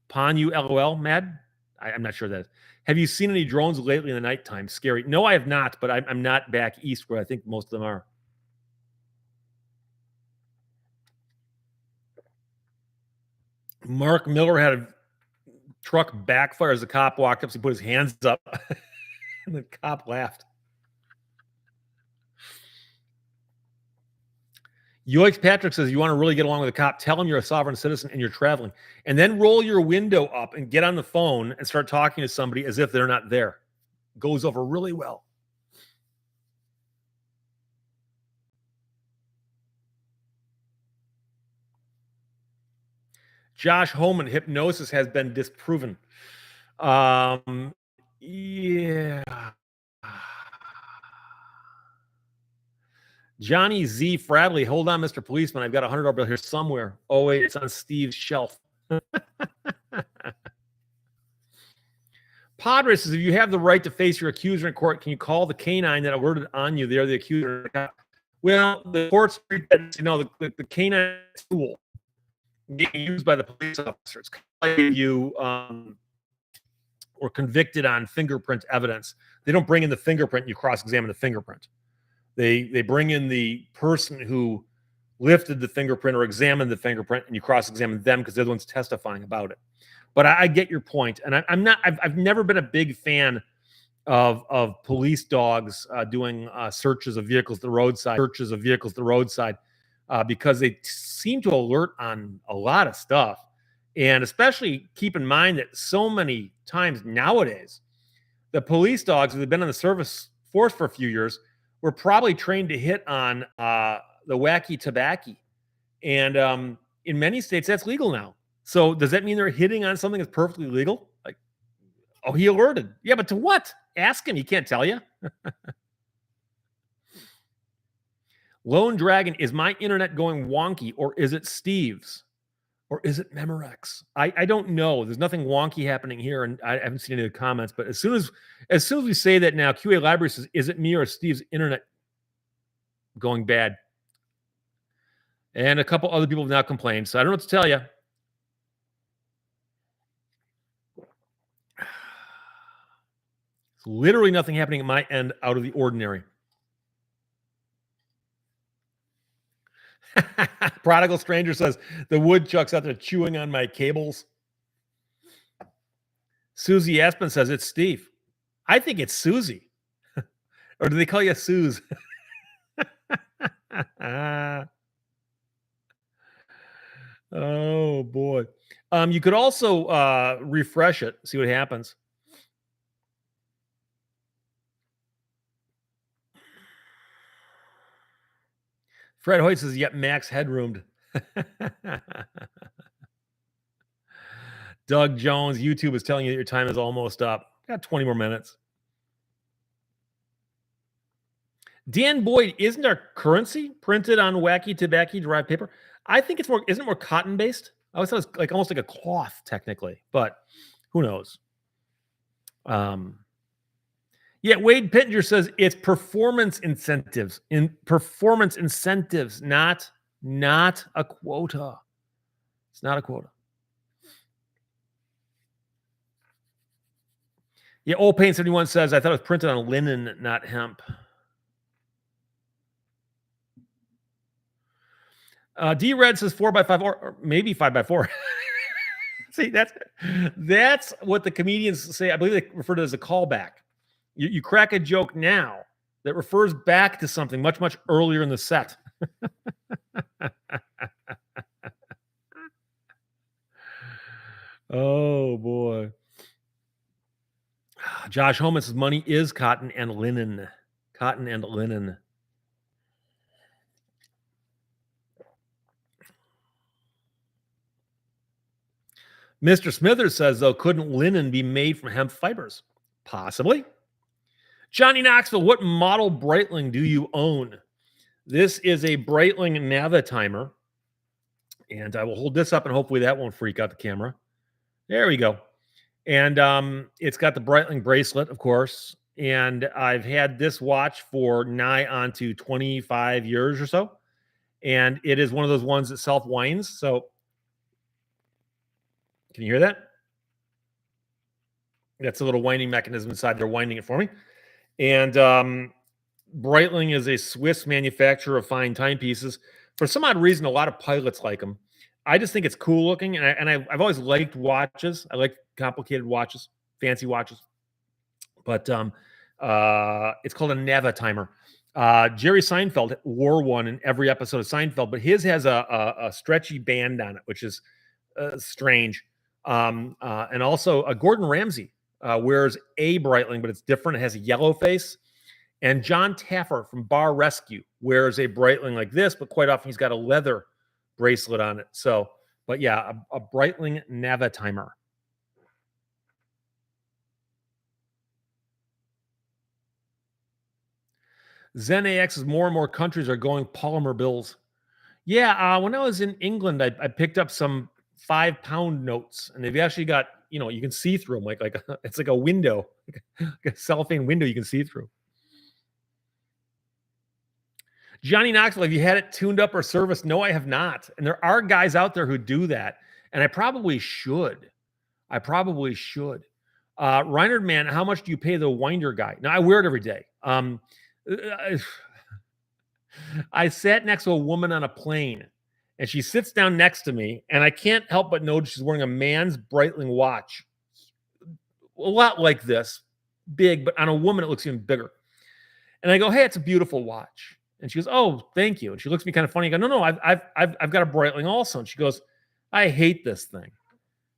A: PONULOL, mad? I'm not sure that is. Have you seen any drones lately in the nighttime? Scary. No, I have not, but I'm not back east where I think most of them are. Mark Miller had a truck backfire as the cop walked up. So he put his hands up, and the cop laughed. Yoix Patrick says, you want to really get along with a cop, tell him you're a sovereign citizen and you're traveling. And then roll your window up and get on the phone and start talking to somebody as if they're not there. Goes over really well. Josh Holman, hypnosis has been disproven. Yeah. Johnny Z. Fradley, hold on, Mr. Policeman. I've got a $100 bill here somewhere. Oh, wait, it's on Steve's shelf. Padre says, if you have the right to face your accuser in court, can you call the canine that alerted on you? They're the accuser. Well, the court's, the canine tool being used by the police officers. Like you were convicted on fingerprint evidence. They don't bring in the fingerprint. You cross-examine the fingerprint. They bring in the person who lifted the fingerprint or examined the fingerprint, and you cross-examine them because they're the ones testifying about it. But I get your point, and I've never been a big fan of police dogs doing searches of vehicles to the roadside, because they seem to alert on a lot of stuff. And especially keep in mind that so many times nowadays, the police dogs that have been on the service force for a few years were probably trained to hit on the wacky tobacco. And in many states, that's legal now. So does that mean they're hitting on something that's perfectly legal? Like, oh, he alerted. Yeah, but to what? Ask him. He can't tell you. Lone Dragon, is my internet going wonky or is it Steve's? Or is it Memorex? I don't know. There's nothing wonky happening here, and I haven't seen any of the comments. But as soon as we say that now, QA Library says, "Is it me or Steve's internet going bad?" And a couple other people have now complained, so I don't know what to tell you. It's literally nothing happening at my end out of the ordinary. Prodigal Stranger says, the woodchuck's out there chewing on my cables. Susie Aspen says, it's Steve. I think it's Susie. Or do they call you Suze? Oh, boy. You could also refresh it, see what happens. Fred Hoyt says, yep, Max headroomed. Doug Jones, YouTube is telling you that your time is almost up. Got 20 more minutes. Dan Boyd, isn't our currency printed on wacky tobacco derived paper? I think it's more, isn't it more cotton based? I always thought it was like almost like a cloth technically, but who knows? Yeah, Wade Pittenger says it's performance incentives. Performance incentives, not a quota. It's not a quota. Yeah, Old Paint 71 says, I thought it was printed on linen, not hemp. D Red says 4x5 or maybe 5x4. See, that's what the comedians say. I believe they refer to it as a callback. You crack a joke now that refers back to something much, much earlier in the set. Oh, boy. Josh Holman says money is cotton and linen. Cotton and linen. Mr. Smithers says, though, couldn't linen be made from hemp fibers? Possibly. Johnny Knoxville, what model Breitling do you own? This is a Breitling Navitimer. And I will hold this up and hopefully that won't freak out the camera. There we go. And it's got the Breitling bracelet, of course. And I've had this watch for nigh on to 25 years or so. And it is one of those ones that self-winds. So can you hear that? That's a little winding mechanism inside. They're winding it for me. And Breitling is a Swiss manufacturer of fine timepieces. For some odd reason, a lot of pilots like them. I just think it's cool looking, and I've always liked watches. I like complicated watches, fancy watches. But it's called a Navitimer. Jerry Seinfeld wore one in every episode of Seinfeld, but his has a stretchy band on it, which is strange. And also, Gordon Ramsay wears a Breitling, but it's different. It has a yellow face. And John Taffer from Bar Rescue wears a Breitling like this, but quite often he's got a leather bracelet on it. So, but yeah, a Breitling Navitimer. Zen AX is more and more countries are going polymer bills. Yeah, when I was in England, I picked up some 5-pound notes, and they've actually got, you can see through them like it's like a window, like a cellophane window you can see through. Johnny Knoxville, have you had it tuned up or serviced? No, I have not. And there are guys out there who do that, and I probably should. Reinhard Man, how much do you pay the winder guy? Now I wear it every day. I sat next to a woman on a plane, and she sits down next to me, and I can't help but notice she's wearing a man's Breitling watch, a lot like this, big, but on a woman it looks even bigger. And I go, "Hey, it's a beautiful watch." And she goes, "Oh, thank you." And she looks at me kind of funny. I go, "No, I've got a Breitling also." And she goes, "I hate this thing."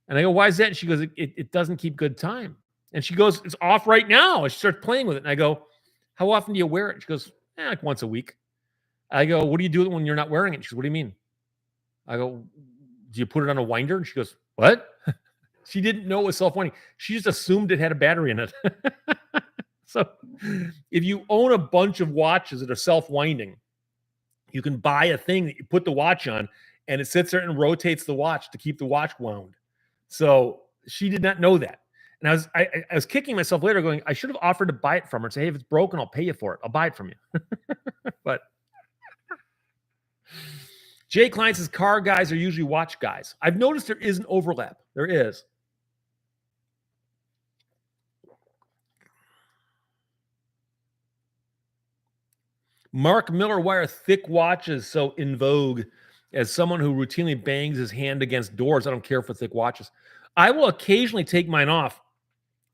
A: And I go, why is that? And she goes, it doesn't keep good time. And she goes, it's off right now. And she starts playing with it. And I go, how often do you wear it? She goes, like once a week. I go, what do you do when you're not wearing it? She goes, what do you mean? I go, do you put it on a winder? And she goes, what? She didn't know it was self-winding. She just assumed it had a battery in it. So if you own a bunch of watches that are self-winding, you can buy a thing that you put the watch on and it sits there and rotates the watch to keep the watch wound. So she did not know that. And I was kicking myself later going, I should have offered to buy it from her and say, hey, if it's broken, I'll pay you for it. I'll buy it from you. But Jay Klein says car guys are usually watch guys. I've noticed there is an overlap. There is. Mark Miller, why are thick watches so in vogue? As someone who routinely bangs his hand against doors, I don't care for thick watches. I will occasionally take mine off.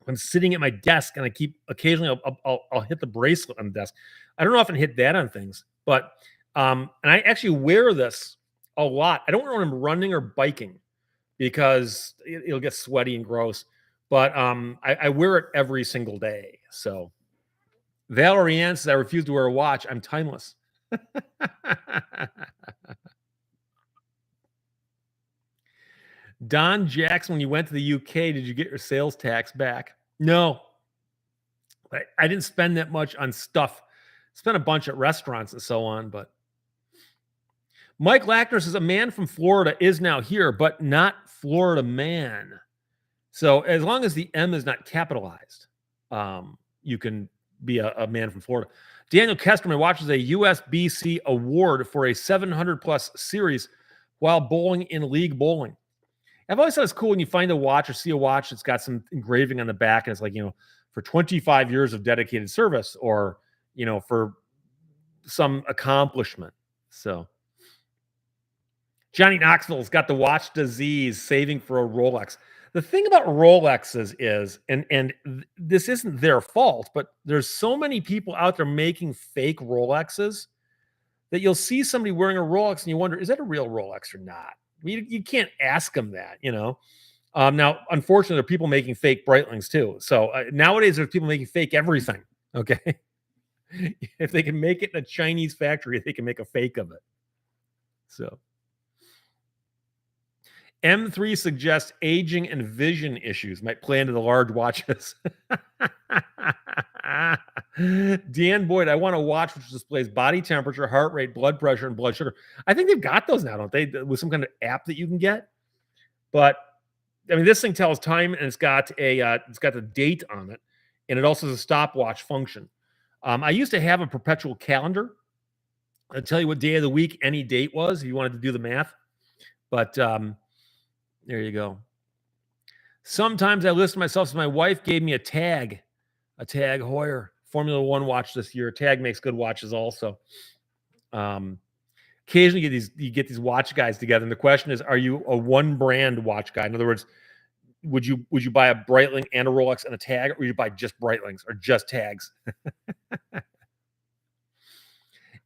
A: I'm sitting at my desk and I keep occasionally I'll hit the bracelet on the desk. I don't often hit that on things, but and I actually wear this a lot. I don't wear it when I'm running or biking because it'll get sweaty and gross. But I wear it every single day. So Valerie Ann says I refuse to wear a watch. I'm timeless. Don Jackson, when you went to the UK, did you get your sales tax back? No. I didn't spend that much on stuff. Spent a bunch at restaurants and so on, but Mike Lackner says a man from Florida is now here, but not Florida man. So as long as the M is not capitalized, you can be a man from Florida. Daniel Kesterman watches a USBC award for a 700 plus series while bowling in league bowling. I've always thought it's cool when you find a watch or see a watch that's got some engraving on the back and it's like, for 25 years of dedicated service or, for some accomplishment. So Johnny Knoxville's got the watch disease, saving for a Rolex. The thing about Rolexes is, and this isn't their fault, but there's so many people out there making fake Rolexes that you'll see somebody wearing a Rolex and you wonder, is that a real Rolex or not? You can't ask them that, Now, unfortunately, there are people making fake Breitlings too. So nowadays, there's people making fake everything. Okay, if they can make it in a Chinese factory, they can make a fake of it. So M3 suggests aging and vision issues might play into the large watches. Dan Boyd, I want a watch which displays body temperature, heart rate, blood pressure, and blood sugar. I think they've got those now, don't they? With some kind of app that you can get. But I mean, this thing tells time, and it's got the date on it, and it also has a stopwatch function. I used to have a perpetual calendar. I'll tell you what day of the week any date was if you wanted to do the math. But there you go. Sometimes I listen to myself. So my wife gave me a Tag Heuer Formula One watch this year. Tag makes good watches also. Occasionally you get these watch guys together, and the question is, are you a one brand watch guy? In other words, would you buy a Breitling and a Rolex and a Tag, or would you buy just Breitlings or just Tags?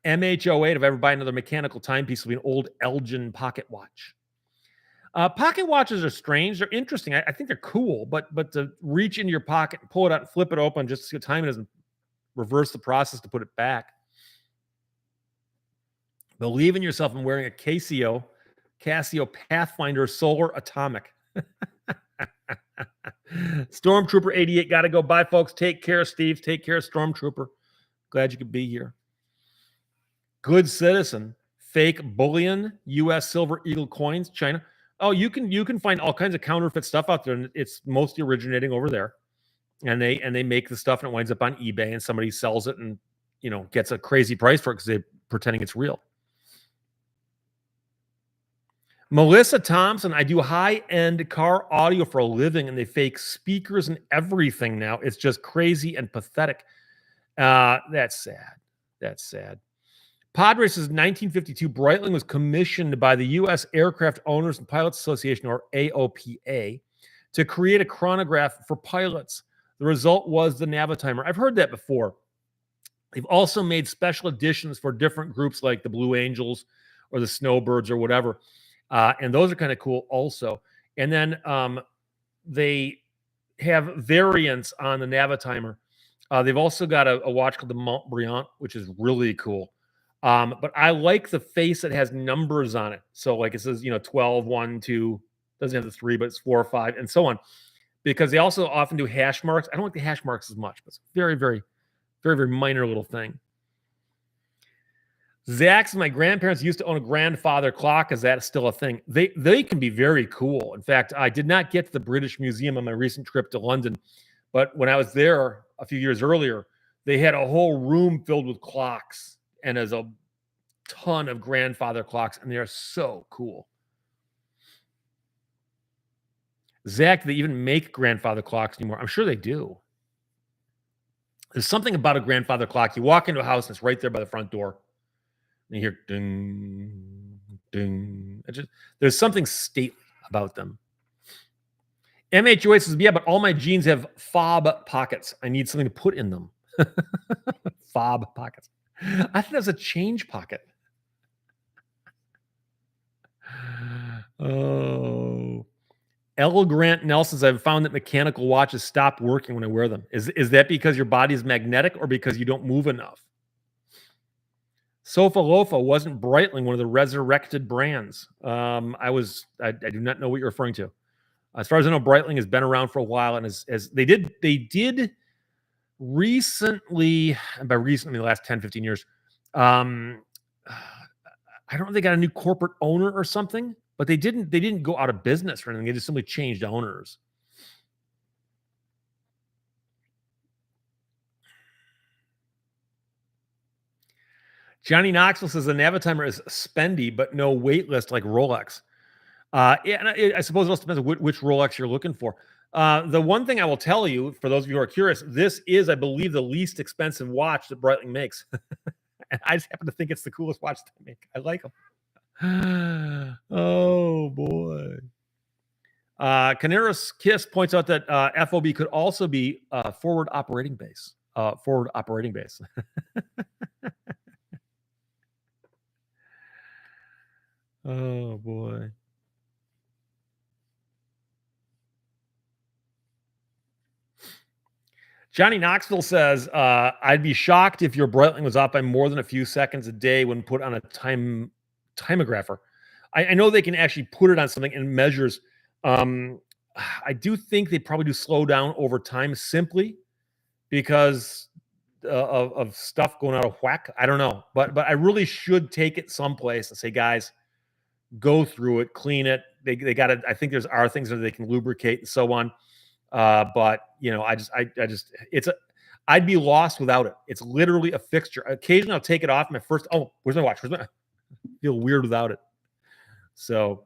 A: MH08, if I ever buy another mechanical timepiece, it'll be an old Elgin pocket watch. Pocket watches are strange. They're interesting. I think they're cool, but to reach into your pocket and pull it out and flip it open just to see what time it is and reverse the process to put it back. Believe in yourself in wearing a Casio Pathfinder Solar Atomic. Stormtrooper 88, got to go. Bye, folks. Take care, Steve. Take care, Stormtrooper. Glad you could be here. Good Citizen, fake bullion, U.S. Silver Eagle coins, China. Oh, you can find all kinds of counterfeit stuff out there, and it's mostly originating over there. And they make the stuff and it winds up on eBay, and somebody sells it and gets a crazy price for it because they're pretending it's real. Melissa Thompson, I do high-end car audio for a living, and they fake speakers and everything now. It's just crazy and pathetic. That's sad. That's sad. Padre says 1952, Breitling was commissioned by the U.S. Aircraft Owners and Pilots Association, or AOPA, to create a chronograph for pilots. The result was the Navitimer. I've heard that before. They've also made special editions for different groups like the Blue Angels or the Snowbirds or whatever. And those are kind of cool also. And then they have variants on the Navitimer. They've also got a watch called the Montbriant, which is really cool. But I like the face that has numbers on it. So like it says, 12, 1, 2, doesn't have the 3, but it's 4 or 5, and so on. Because they also often do hash marks. I don't like the hash marks as much, but it's very, very, very, very minor little thing. Zach's my grandparents used to own a grandfather clock. Is that still a thing? They can be very cool. In fact, I did not get to the British Museum on my recent trip to London, but when I was there a few years earlier, they had a whole room filled with clocks, and there's a ton of grandfather clocks, and they're so cool. Zach, do they even make grandfather clocks anymore? I'm sure they do. There's something about a grandfather clock. You walk into a house, and it's right there by the front door. And you hear ding, ding. There's something stately about them. MHOA says, yeah, but all my jeans have fob pockets. I need something to put in them. Fob pockets. I think that's a change pocket. Oh. L. Grant Nelson says, I've found that mechanical watches stop working when I wear them. Is that because your body is magnetic or because you don't move enough? Sofa Lofa wasn't Breitling one of the resurrected brands? I do not know what you're referring to. As far as I know, Breitling has been around for a while, and as they did recently, and by recently, the last 10, 15 years, I don't know if they got a new corporate owner or something, but they didn't go out of business or anything. They just simply changed owners. Johnny Knoxville says the Navitimer is spendy, but no wait list like Rolex. Yeah, and I suppose it also depends on which Rolex you're looking for. The one thing I will tell you, for those of you who are curious, this is, I believe, the least expensive watch that Breitling makes. And I just happen to think it's the coolest watch they make. I like them. Oh, boy. Caneros Kiss points out that FOB could also be forward operating base. Forward operating base. Oh, boy. Johnny Knoxville says, I'd be shocked if your Breitling was off by more than a few seconds a day when put on a timographer. I know they can actually put it on something and measures. I do think they probably do slow down over time simply because of stuff going out of whack. I don't know. But I really should take it someplace and say, guys, go through it, clean it. They got to, I think there's are things that they can lubricate and so on. But I'd be lost without it. It's literally a fixture. Occasionally I'll take it off where's my watch? I feel weird without it. So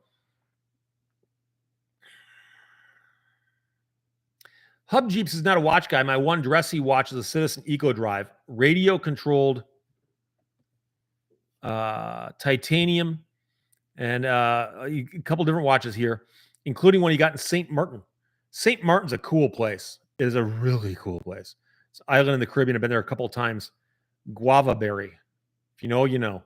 A: Hub Jeeps is not a watch guy. My one dressy watch is a Citizen Eco Drive, radio controlled, titanium, and a couple different watches here, including one you got in St. Martin. St. Martin's a cool place. It is a really cool place. It's an island in the Caribbean. I've been there a couple of times. Guava berry. If you know, you know.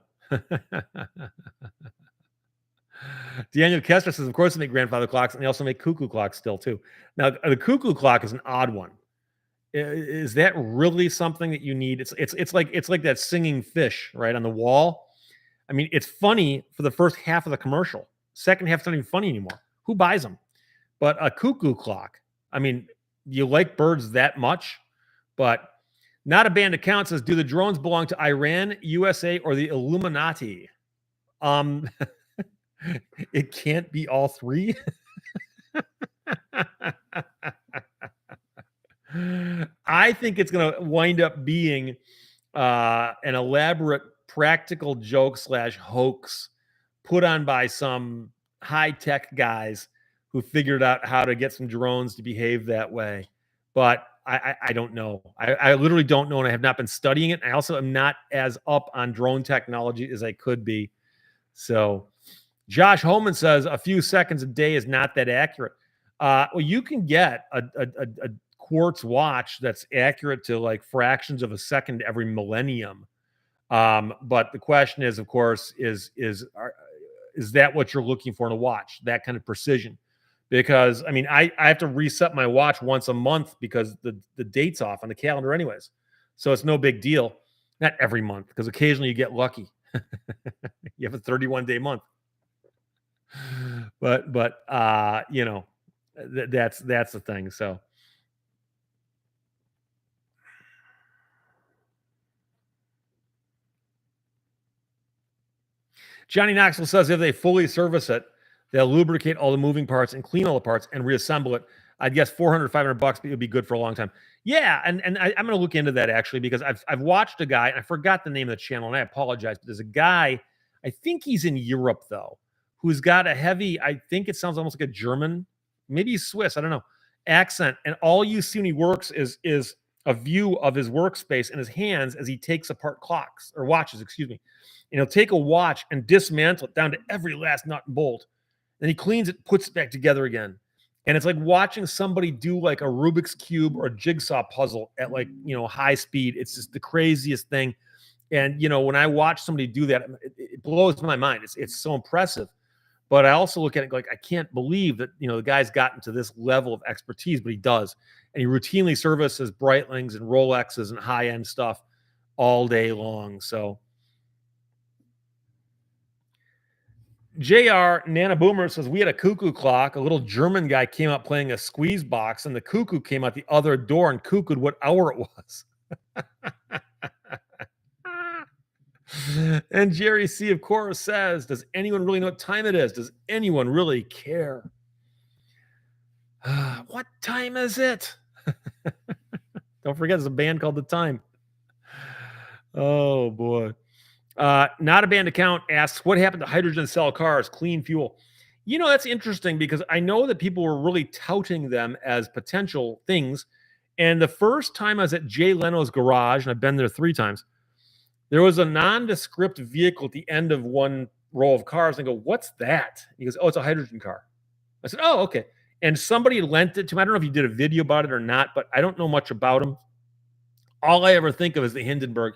A: Daniel Kessler says, of course, they make grandfather clocks, and they also make cuckoo clocks still, too. Now, the cuckoo clock is an odd one. Is that really something that you need? It's like that singing fish, right, on the wall. I mean, it's funny for the first half of the commercial. Second half's not even funny anymore. Who buys them? But a cuckoo clock, I mean, you like birds that much? But not a band account says, do the drones belong to Iran, USA, or the Illuminati? It can't be all three. I think it's going to wind up being an elaborate practical joke / hoax put on by some high-tech guys who figured out how to get some drones to behave that way. But I don't know. I literally don't know, and I have not been studying it. I also am not as up on drone technology as I could be. So Josh Holman says a few seconds a day is not that accurate. Well, you can get a quartz watch that's accurate to like fractions of a second every millennium. But the question is, of course, is that what you're looking for in a watch? That kind of precision? because I mean I have to reset my watch once a month because the date's off on the calendar anyways. So it's no big deal. Not every month, because occasionally you get lucky. You have a 31-day month. But you know, that's the thing. So Johnny Knoxville says if they fully service it, they'll lubricate all the moving parts and clean all the parts and reassemble it. I'd guess 400, $500, but it would be good for a long time. Yeah, and I'm going to look into that actually, because I've watched a guy, and I forgot the name of the channel, and I apologize, but there's a guy, I think he's in Europe though, who's got a heavy, I think it sounds almost like a German, maybe he's Swiss, I don't know, accent, and all you see when he works is a view of his workspace and his hands as he takes apart clocks or watches, excuse me. And he'll take a watch and dismantle it down to every last nut and bolt. Then he cleans it, puts it back together again. And it's like watching somebody do like a Rubik's Cube or a jigsaw puzzle at like, high speed. It's just the craziest thing. And, when I watch somebody do that, it blows my mind. It's so impressive. But I also look at it like, I can't believe that, the guy's gotten to this level of expertise, but he does. And he routinely services Breitlings and Rolexes and high-end stuff all day long. So JR Nana Boomer says, we had a cuckoo clock. A little German guy came out playing a squeeze box, and the cuckoo came out the other door and cuckooed what hour it was. And Jerry C, of course, says, does anyone really know what time it is? Does anyone really care? What time is it? Don't forget, there's a band called The Time. Oh, boy. Not a band account asks, what happened to hydrogen cell cars, clean fuel? That's interesting, because I know that people were really touting them as potential things. And the first time I was at Jay Leno's garage, and I've been there 3 times, there was a nondescript vehicle at the end of one row of cars. And I go, what's that? He goes, oh, it's a hydrogen car. I said, oh, okay. And somebody lent it to him. I don't know if he did a video about it or not, but I don't know much about him. All I ever think of is the Hindenburg.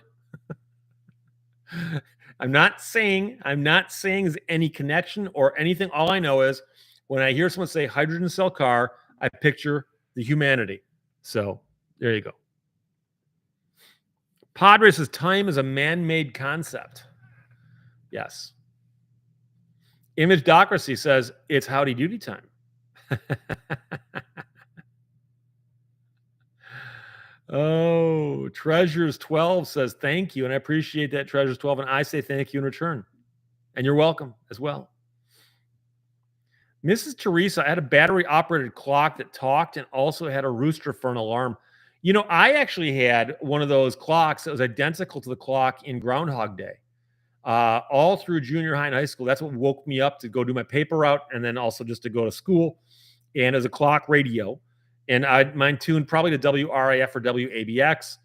A: I'm not saying there's any connection or anything. All I know is when I hear someone say hydrogen cell car, I picture the humanity. So there you go. Padre says time is a man-made concept. Yes. Imagedocracy says it's howdy doody time. Oh, Treasures 12 says thank you, and I appreciate that, Treasures 12, and I say thank you in return. And you're welcome as well. Mrs. Teresa, I had a battery-operated clock that talked and also had a rooster for an alarm. I actually had one of those clocks that was identical to the clock in Groundhog Day. All through junior high and high school. That's what woke me up to go do my paper route, and then also just to go to school. And as a clock radio, and mine tuned probably to WRAF or WABX,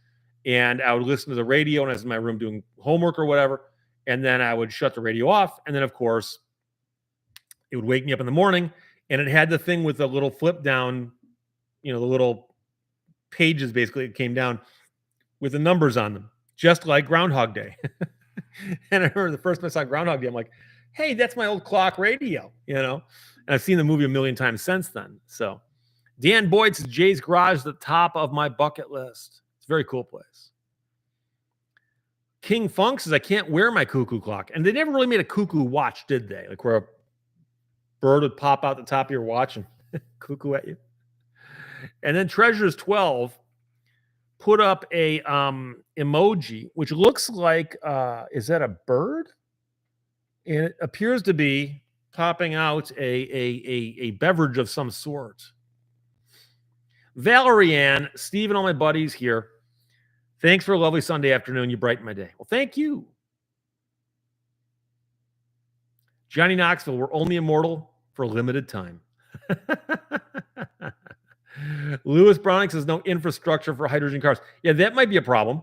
A: and I would listen to the radio when I was in my room doing homework or whatever, and then I would shut the radio off, and then of course it would wake me up in the morning, and it had the thing with the little flip down, the little pages basically it came down with the numbers on them, just like Groundhog Day. And I remember the first time I saw Groundhog Day, I'm like, hey, that's my old clock radio, And I've seen the movie a million times since then. So Dan Boyd says, Jay's Garage is the top of my bucket list. It's a very cool place. King Funk says, I can't wear my cuckoo clock. And they never really made a cuckoo watch, did they? Like where a bird would pop out the top of your watch and cuckoo at you. And then Treasures 12 put up a emoji, which looks like, is that a bird? And it appears to be popping out a beverage of some sort. Valerie Ann, Steve, and all my buddies here. Thanks for a lovely Sunday afternoon. You brighten my day. Well, thank you. Johnny Knoxville, we're only immortal for a limited time. Lewis Browning says no infrastructure for hydrogen cars. Yeah, that might be a problem.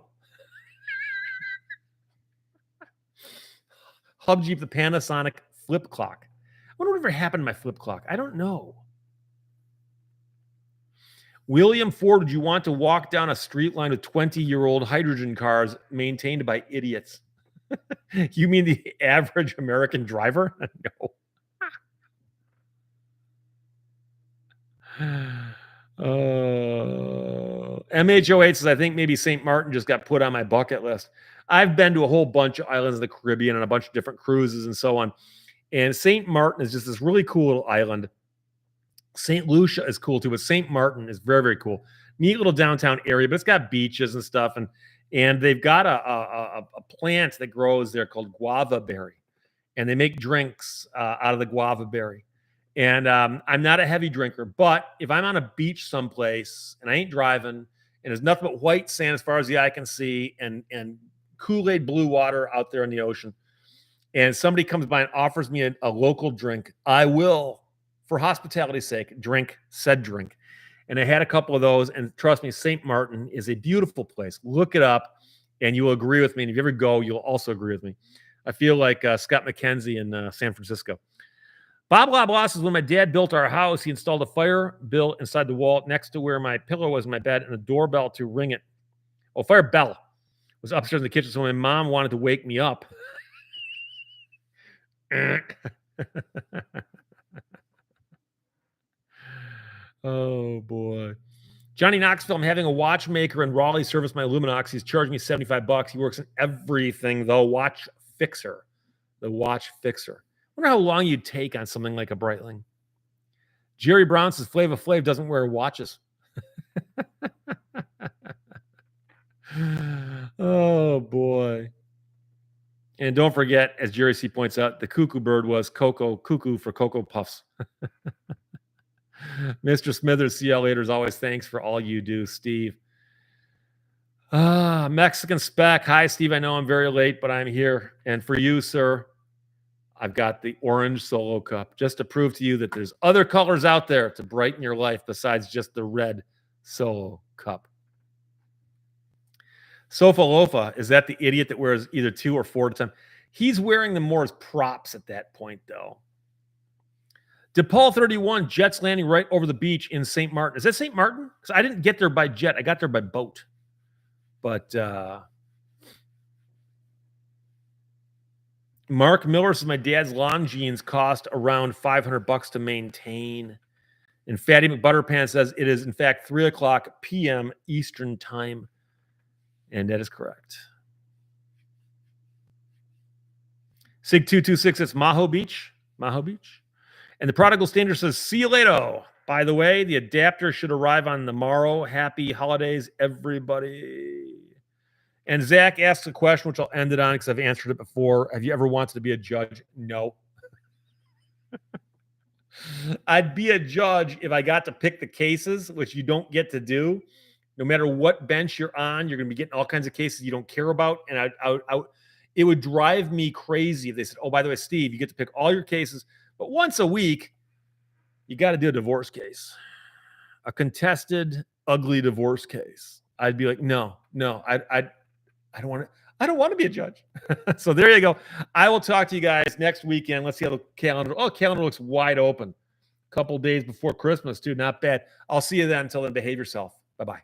A: Hub Jeep, the Panasonic flip clock. I wonder whatever happened to my flip clock. I don't know. William Ford, would you want to walk down a street line with 20-year-old hydrogen cars maintained by idiots? You mean the average American driver? No. MHOH says, I think maybe St. Martin just got put on my bucket list. I've been to a whole bunch of islands in the Caribbean and a bunch of different cruises and so on. And St. Martin is just this really cool little island. St. Lucia is cool too, but St. Martin is very, very cool. Neat little downtown area, but it's got beaches and stuff. And they've got a plant that grows there called guava berry. And they make drinks out of the guava berry. And I'm not a heavy drinker, but if I'm on a beach someplace and I ain't driving and there's nothing but white sand as far as the eye can see and Kool-Aid blue water out there in the ocean, and somebody comes by and offers me a local drink, I will, for hospitality's sake, drink said drink. And I had a couple of those, and trust me, St. Martin is a beautiful place. Look it up, and you will agree with me. And if you ever go, you'll also agree with me. I feel like Scott McKenzie in San Francisco. Bob Loblaw says, when my dad built our house, he installed a fire bill inside the wall next to where my pillow was in my bed and a doorbell to ring it. Oh, fire bell was upstairs in the kitchen, so my mom wanted to wake me up. Oh, boy. Johnny Knoxville, I'm having a watchmaker in Raleigh service my Luminox. He's charged me $75. He works in everything, though. Watch fixer. The watch fixer. I wonder how long you'd take on something like a Breitling. Jerry Brown says Flava Flav doesn't wear watches. Oh, boy. And don't forget, as Jerry C. points out, the cuckoo bird was cuckoo for Cocoa Puffs. Mr. Smithers, see you later. As always, thanks for all you do, Steve. Mexican Spec. Hi, Steve. I know I'm very late, but I'm here. And for you, sir, I've got the orange Solo Cup just to prove to you that there's other colors out there to brighten your life besides just the red Solo Cup. Sofa Lofa, is that the idiot that wears either 2 or 4 at a time? He's wearing them more as props at that point, though. DePaul 31, jets landing right over the beach in St. Martin. Is that St. Martin? Because I didn't get there by jet. I got there by boat. But Mark Miller says my dad's lawn jeans cost around $500 to maintain. And Fatty McButterpan says it is, in fact, 3 o'clock p.m. Eastern time. And that is correct. Sig226, it's Maho Beach. Maho Beach. And the Prodigal Stanger says, see you later. By the way, the adapter should arrive on the morrow. Happy holidays, everybody. And Zach asks a question, which I'll end it on because I've answered it before. Have you ever wanted to be a judge? No. I'd be a judge if I got to pick the cases, which you don't get to do. No matter what bench you're on, you're going to be getting all kinds of cases you don't care about. And it would drive me crazy if they said, oh, by the way, Steve, you get to pick all your cases, but once a week, you got to do a divorce case, a contested, ugly divorce case. I'd be like, no, I don't want to. I don't want to be a judge. So there you go. I will talk to you guys next weekend. Let's see how the calendar. Oh, calendar looks wide open. A couple days before Christmas, too. Not bad. I'll see you then. Until then, behave yourself. Bye-bye.